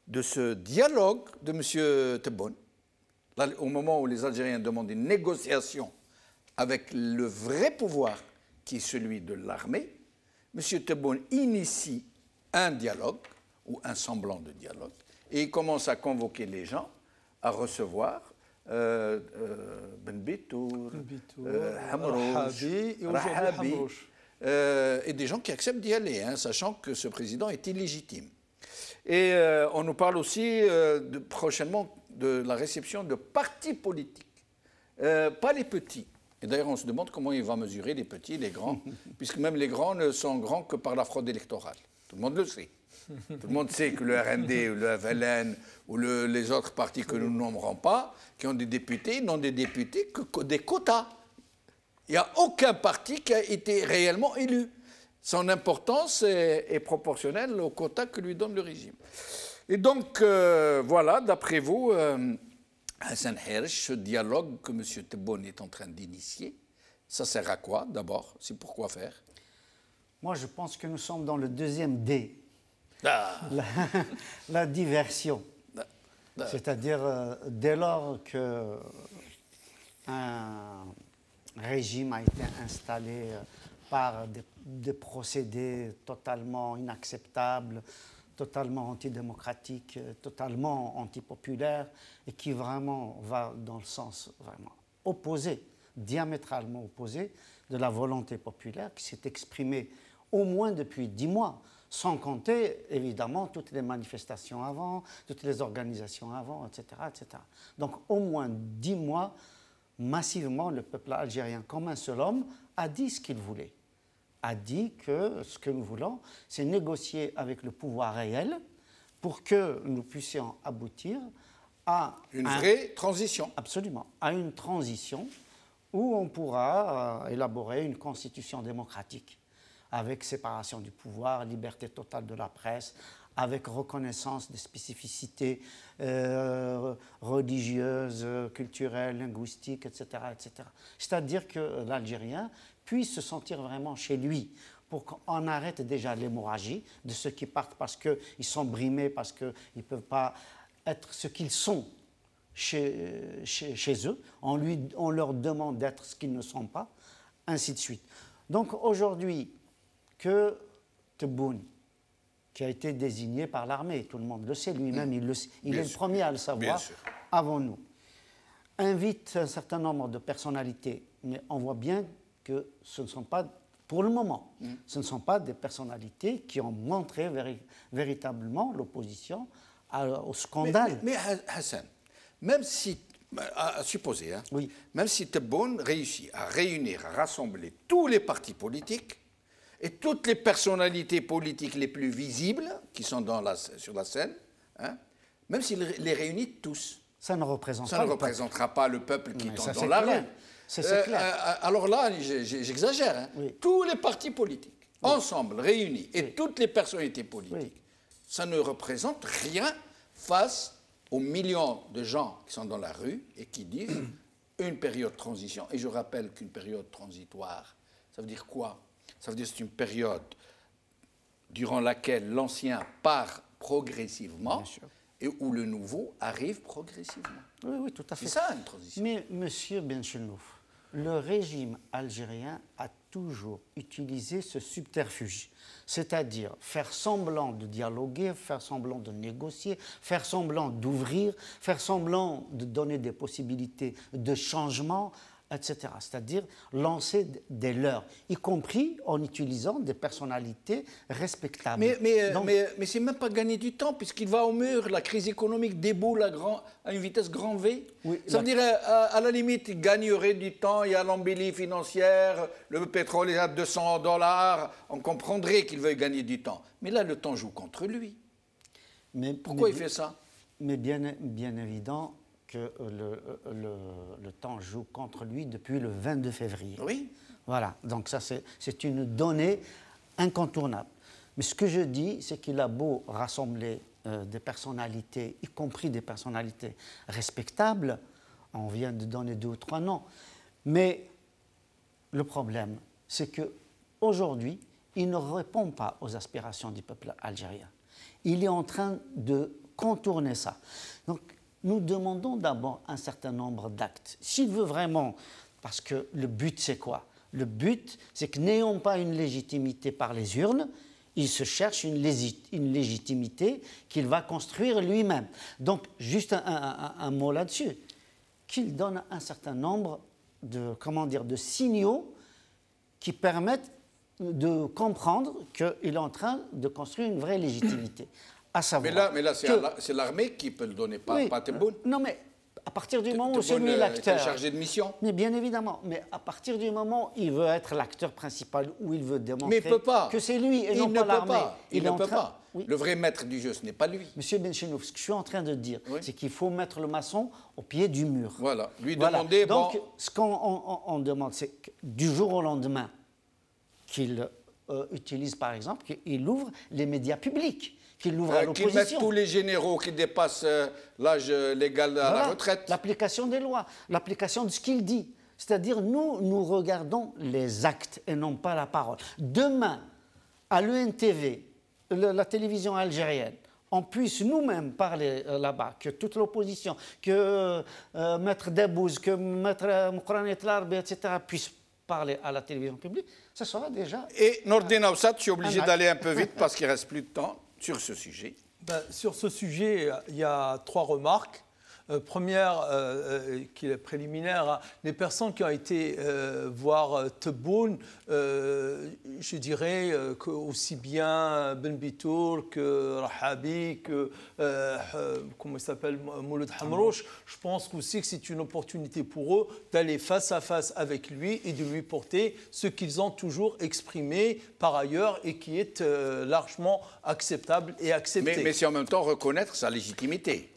de ce dialogue de M. Tebboune, au moment où les Algériens demandent une négociation avec le vrai pouvoir qui est celui de l'armée, M. Tebboune initie un dialogue, ou un semblant de dialogue, et il commence à convoquer les gens à recevoir Ben Bitour, Rahabi, et des gens qui acceptent d'y aller, hein, sachant que ce président est illégitime. Et on nous parle aussi prochainement de la réception de partis politiques, pas les petits. Et d'ailleurs, on se demande comment il va mesurer les petits, les grands, puisque même les grands ne sont grands que par la fraude électorale. Tout le monde le sait. Tout le monde sait que le RND ou le FLN ou les autres partis que nous ne nommerons pas, qui ont des députés, n'ont des députés que des quotas. Il n'y a aucun parti qui a été réellement élu. Son importance est proportionnelle au quota que lui donne le régime. Et donc, voilà, d'après vous, Hassan Hersh, ce dialogue que M. Tebboune est en train d'initier, ça sert à quoi, d'abord? C'est pour quoi faire? Moi, je pense que nous sommes dans le deuxième D. La diversion. C'est-à-dire, dès lors qu'un régime a été installé par des procédés totalement inacceptables, totalement antidémocratiques, totalement antipopulaires, et qui vraiment va dans le sens vraiment opposé, diamétralement opposé de la volonté populaire qui s'est exprimée au moins depuis 10 mois, sans compter évidemment toutes les manifestations avant, toutes les organisations avant, etc., etc. Donc au moins 10 mois, massivement, le peuple algérien, comme un seul homme, a dit ce qu'il voulait. A dit que ce que nous voulons, c'est négocier avec le pouvoir réel pour que nous puissions aboutir à une vraie transition. Absolument, à une transition où on pourra élaborer une constitution démocratique avec séparation du pouvoir, liberté totale de la presse, avec reconnaissance des spécificités religieuses, culturelles, linguistiques, etc., etc. C'est-à-dire que l'Algérien puisse se sentir vraiment chez lui, pour qu'on arrête déjà l'hémorragie de ceux qui partent parce qu'ils sont brimés, parce qu'ils ne peuvent pas être ce qu'ils sont chez eux. On leur demande d'être ce qu'ils ne sont pas, ainsi de suite. Donc aujourd'hui, que Tebboune, qui a été désigné par l'armée, tout le monde le sait, lui-même il est le premier à le savoir, avant nous, invite un certain nombre de personnalités, mais on voit bien que ce ne sont pas, pour le moment, ce ne sont pas des personnalités qui ont montré véritablement l'opposition au scandale. Mais Hassan, même si, à supposer, hein, oui. Même si Tebboune réussit à réunir, à rassembler tous les partis politiques et toutes les personnalités politiques les plus visibles qui sont sur la scène, hein, même s'il les réunit tous, ça ne représentera pas le peuple qui tombe dans la rue. C'est clair. Alors là, j'exagère. Hein. Oui. Tous les partis politiques, ensemble, réunis, et toutes les personnalités politiques, ça ne représente rien face aux millions de gens qui sont dans la rue et qui disent une période de transition. Et je rappelle qu'une période transitoire, ça veut dire quoi? Ça veut dire que c'est une période durant laquelle l'ancien part progressivement et où le nouveau arrive progressivement. Oui, oui, tout à fait. C'est ça une transition. Mais, monsieur Benchelouf, le régime algérien a toujours utilisé ce subterfuge, c'est-à-dire faire semblant de dialoguer, faire semblant de négocier, faire semblant d'ouvrir, faire semblant de donner des possibilités de changement etc. C'est-à-dire lancer des leurres, y compris en utilisant des personnalités respectables. Mais c'est même pas gagner du temps, puisqu'il va au mur, la crise économique déboule à une vitesse grand V. Oui, ça veut dire, à la limite, il gagnerait du temps, il y a l'embellie financière, le pétrole est à $200, on comprendrait qu'il veuille gagner du temps. Mais là, le temps joue contre lui. Pourquoi il fait ça? Mais bien évident que le temps joue contre lui depuis le 22 février. Oui. Voilà, donc ça c'est une donnée incontournable. Mais ce que je dis, c'est qu'il a beau rassembler des personnalités, y compris des personnalités respectables, on vient de donner 2 ou 3 noms, mais le problème, c'est qu'aujourd'hui, il ne répond pas aux aspirations du peuple algérien. Il est en train de contourner ça. Donc, nous demandons d'abord un certain nombre d'actes. S'il veut vraiment, parce que le but c'est quoi? Le but, c'est que n'ayant pas une légitimité par les urnes, il se cherche une légitimité qu'il va construire lui-même. Donc, juste un mot là-dessus, qu'il donne un certain nombre de signaux qui permettent de comprendre qu'il est en train de construire une vraie légitimité. À savoir mais là c'est l'armée qui peut le donner, pas Tebboune. Non, mais à partir du moment où c'est lui l'acteur... chargé de mission. Mais bien évidemment, mais à partir du moment où il veut être l'acteur principal, où il veut démontrer que c'est lui et non pas l'armée... Il ne peut pas. Oui. Le vrai maître du jeu, ce n'est pas lui. Monsieur Benchenouf, ce que je suis en train de dire, c'est qu'il faut mettre le maçon au pied du mur. Voilà, lui demander... Donc, ce qu'on demande, c'est que du jour au lendemain qu'il utilise, par exemple, qu'il ouvre les médias publics. Qu'il l'ouvre à l'opposition. Qu'il mette tous les généraux qui dépassent l'âge légal à la retraite. L'application des lois, l'application de ce qu'il dit. C'est-à-dire, nous regardons les actes et non pas la parole. Demain, à l'ENTV, la télévision algérienne, on puisse nous-mêmes parler là-bas, que toute l'opposition, que Maître Debbouz, que Maître Moukran Tlarbi, etc., puissent parler à la télévision publique, ça sera déjà... Et Nordine Aoussat, je suis obligé d'aller un peu vite parce qu'il ne reste plus de temps. Sur ce sujet? Sur ce sujet, il y a 3 remarques. Première, qui est préliminaire, les personnes qui ont été voir Tebboune, je dirais que aussi bien Ben Bitour que Rahabi, que comment il s'appelle, Mouloud Hamrouch, je pense aussi que c'est une opportunité pour eux d'aller face à face avec lui et de lui porter ce qu'ils ont toujours exprimé par ailleurs et qui est largement acceptable et accepté. Mais c'est en même temps reconnaître sa légitimité,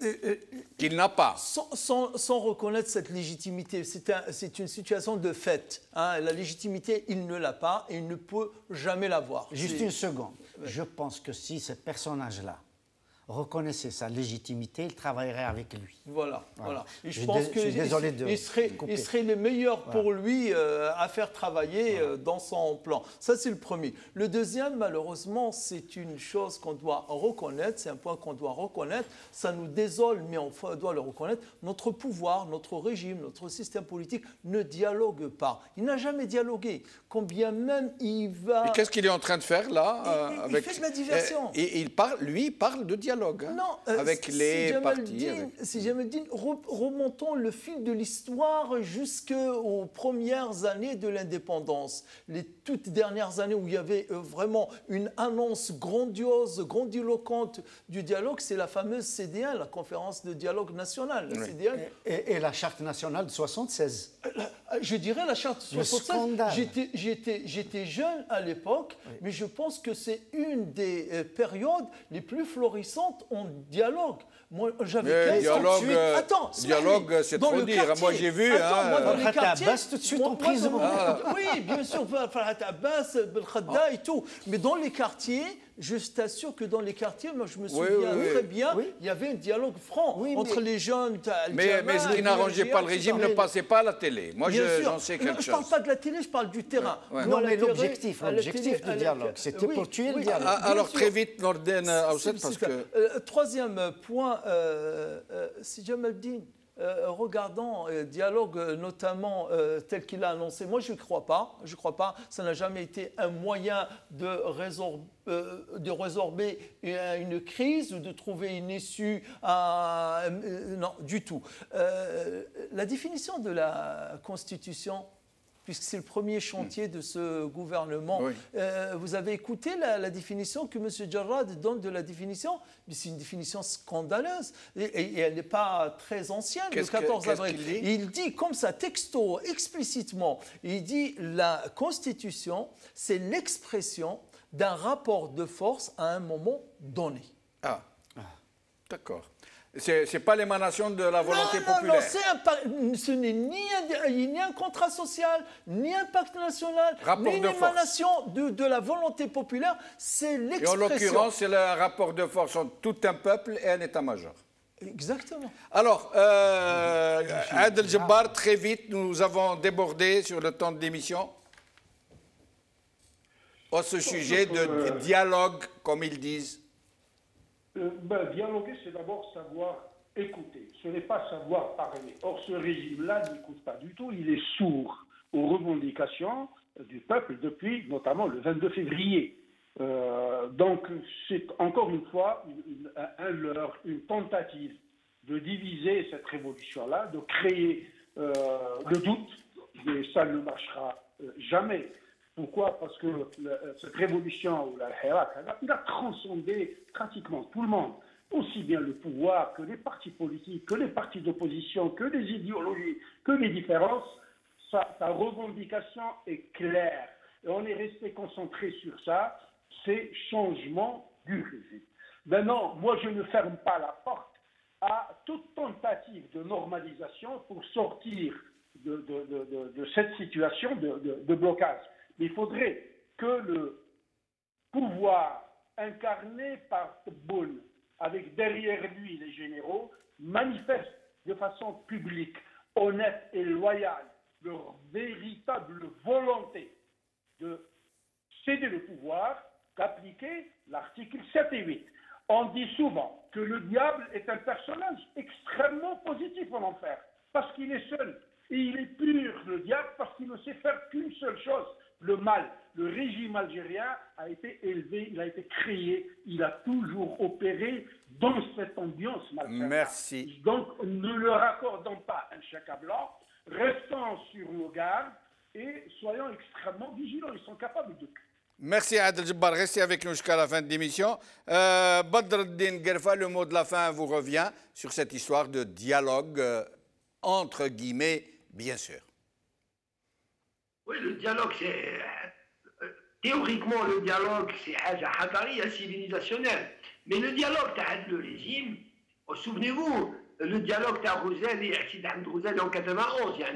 qu'il n'a pas. Sans reconnaître cette légitimité, c'est une situation de fait. Hein. La légitimité, il ne l'a pas et il ne peut jamais l'avoir. Juste une seconde. Je pense que si ce personnage-là reconnaissait sa légitimité, il travaillerait avec lui. Voilà. Et je pense qu'il serait le meilleur pour lui à faire travailler dans son plan. Ça, c'est le premier. Le deuxième, malheureusement, c'est une chose qu'on doit reconnaître, c'est un point qu'on doit reconnaître. Ça nous désole, mais on doit le reconnaître. Notre pouvoir, notre régime, notre système politique ne dialogue pas. Il n'a jamais dialogué. Combien même il va... Et qu'est-ce qu'il est en train de faire là il fait de la diversion. Et lui parle de dialogue. Non, avec les partis. Si Djamaldine, remontons le fil de l'histoire jusqu'aux premières années de l'indépendance. Les toutes dernières années où il y avait vraiment une annonce grandiloquente du dialogue, c'est la fameuse CDN, la conférence de dialogue national. La CDN. Et la charte nationale de 1976. Je dirais la charte de 1976. J'étais jeune à l'époque, mais je pense que c'est une des périodes les plus florissantes en dialogue. Moi, j'avais 15 ans. Dialogue, c'est trop dire. Moi, j'ai vu. Moi, dans les quartiers, Abbas, tout de suite en prison. Oui, bien sûr, Farhat Abbas, Belkhadda et tout. Mais dans les quartiers, je t'assure que dans les quartiers, moi, je me souviens très bien, il y avait un dialogue franc entre les jeunes. Mais ce qui n'arrangeait pas le régime ne passait pas à la télé. Moi, j'en sais quelque chose. Je ne parle pas de la télé, je parle du terrain. Non, mais l'objectif du dialogue, c'était pour tuer le dialogue. Alors, très vite, Nordine Aoussat, parce que... Troisième point, c'est Djamaldine. regardons le dialogue notamment tel qu'il a annoncé. Moi, je ne crois pas. Je crois pas. Ça n'a jamais été un moyen de résorber une crise ou de trouver une issue. Non, du tout. La définition de la Constitution, puisque c'est le premier chantier de ce gouvernement. Oui. Vous avez écouté la définition que M. Jarrad donne de la définition, mais c'est une définition scandaleuse et elle n'est pas très ancienne, le 14 avril. Il dit comme ça, texto, explicitement, il dit la Constitution, c'est l'expression d'un rapport de force à un moment donné. Ah, d'accord. Ce n'est pas l'émanation de la volonté populaire. Non, ce n'est ni un contrat social, ni un pacte national, ni une émanation de la volonté populaire. C'est l'expression. Et en l'occurrence, c'est le rapport de force entre tout un peuple et un état-major. Exactement. Alors, Adel Jabbar, très vite, nous avons débordé sur le temps de l'émission à ce sujet de dialogue, comme ils disent. Dialoguer, c'est d'abord savoir écouter. Ce n'est pas savoir parler. Or, ce régime-là n'écoute pas du tout. Il est sourd aux revendications du peuple depuis notamment le 22 février. Donc, c'est encore une fois un leurre, une tentative de diviser cette révolution-là, de créer le doute, mais ça ne marchera jamais. Pourquoi? Parce que cette révolution, ou la Hirak, il a transcendé pratiquement tout le monde, aussi bien le pouvoir que les partis politiques, que les partis d'opposition, que les idéologies, que les différences. Sa revendication est claire. Et on est resté concentré sur ça, c'est changement du régime. Maintenant, moi, je ne ferme pas la porte à toute tentative de normalisation pour sortir de cette situation de blocage. Il faudrait que le pouvoir incarné par Tebboune, avec derrière lui les généraux, manifeste de façon publique, honnête et loyale leur véritable volonté de céder le pouvoir, d'appliquer l'article 7 et 8. On dit souvent que le diable est un personnage extrêmement positif en enfer, parce qu'il est seul. Et il est pur, le diable, parce qu'il ne sait faire qu'une seule chose, le mal. Le régime algérien a été élevé, il a été créé, il a toujours opéré dans cette ambiance malsaine. Merci. Donc, ne leur accordons pas un chèque à blanc, restons sur nos gardes et soyons extrêmement vigilants. Ils sont capables de tout. Merci Adel Jabbar, restez avec nous jusqu'à la fin de l'émission. Badreddine Guerfa, le mot de la fin vous revient sur cette histoire de dialogue, entre guillemets, bien sûr. Oui, le dialogue, c'est... théoriquement, le dialogue, c'est un civilisationnel. Mais le dialogue, c'est le régime. Souvenez-vous, le dialogue, c'est Rousel en 91, il y a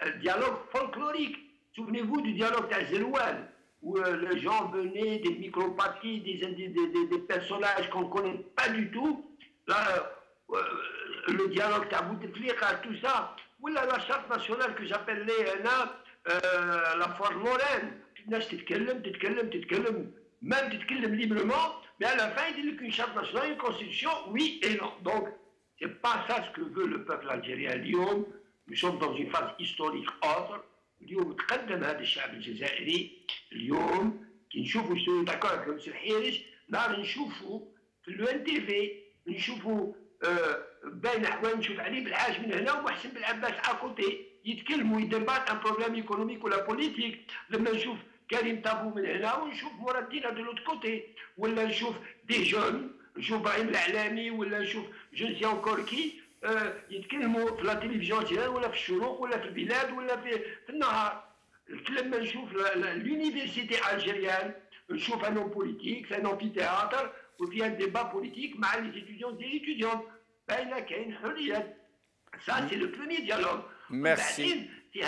un dialogue folklorique. Souvenez-vous du dialogue de Zelouane, où les gens venaient des micropartis, des personnages qu'on ne connaît pas du tout. Là, le dialogue de Bouteflika, tout ça. Ou la charte nationale que j'appelle la forme moraine. الناس تتكلم même تتكلم librement, mais à la fin il dit qu'une charte nationale, une constitution, oui et non. Donc c'est pas ça ce que veut le peuple algérien اليوم. Nous sommes dans une phase historique autre. اليوم تقدم هذا الشعب الجزائري اليوم كي نشوفوا شو داكور كم سي الحيرج نهار نشوفوا في لو ان تي في نشوفوا باين احوال نشوف علي بالعاج من هنا ومحسن بالعباس اكوتي يتكلموا يدبات ان بروبليم ايكونوميك ولا بوليتيك. لما نشوف كريم تابو من هنا ونشوف مراد دينا دو لوت كوتي، ولا نشوف دي جون، نشوف ابراهيم العلامي، ولا نشوف جون سي انكور كي يتكلموا في لا تلفزيون ولا في الشروق ولا في البلاد ولا في النهار. لما نشوف l'université algérienne, نشوف un homme politique, c'est un amphithéâtre وفي un débat politique مع les étudiants et les étudiantes. باينه كاين حريه. Ça c'est le premier dialogue. Merci. في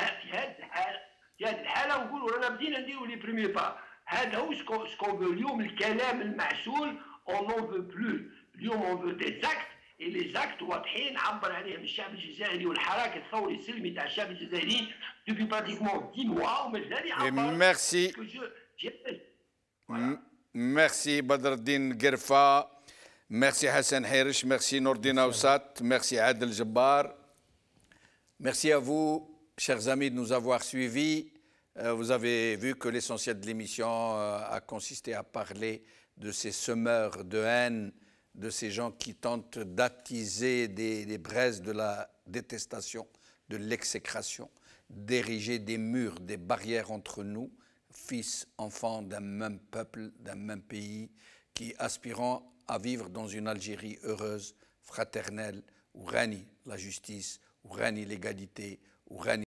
هذه الحاله نقولوا رانا بدينا نديروا لي بريمي با. هذا هو سكون فو اليوم. الكلام المعسول on n'en veut plus. اليوم on veut des actes. Et les actes واضحين عبر عليهم الشعب الجزائري والحراك الثوري السلمي تاع الشعب الجزائري depuis pratiquement 10 mois ومازال يعبر. Merci. Merci Badreddine Guerfa. Merci Hassan Hirsch, merci Nordina Oussat, merci Adel Jabbar. Merci à vous, chers amis, de nous avoir suivis. Vous avez vu que l'essentiel de l'émission a consisté à parler de ces semeurs de haine, de ces gens qui tentent d'attiser des braises de la détestation, de l'exécration, d'ériger des murs, des barrières entre nous, fils, enfants d'un même peuple, d'un même pays, qui aspirant à vivre dans une Algérie heureuse, fraternelle, où règne la justice, où règne l'égalité, où règne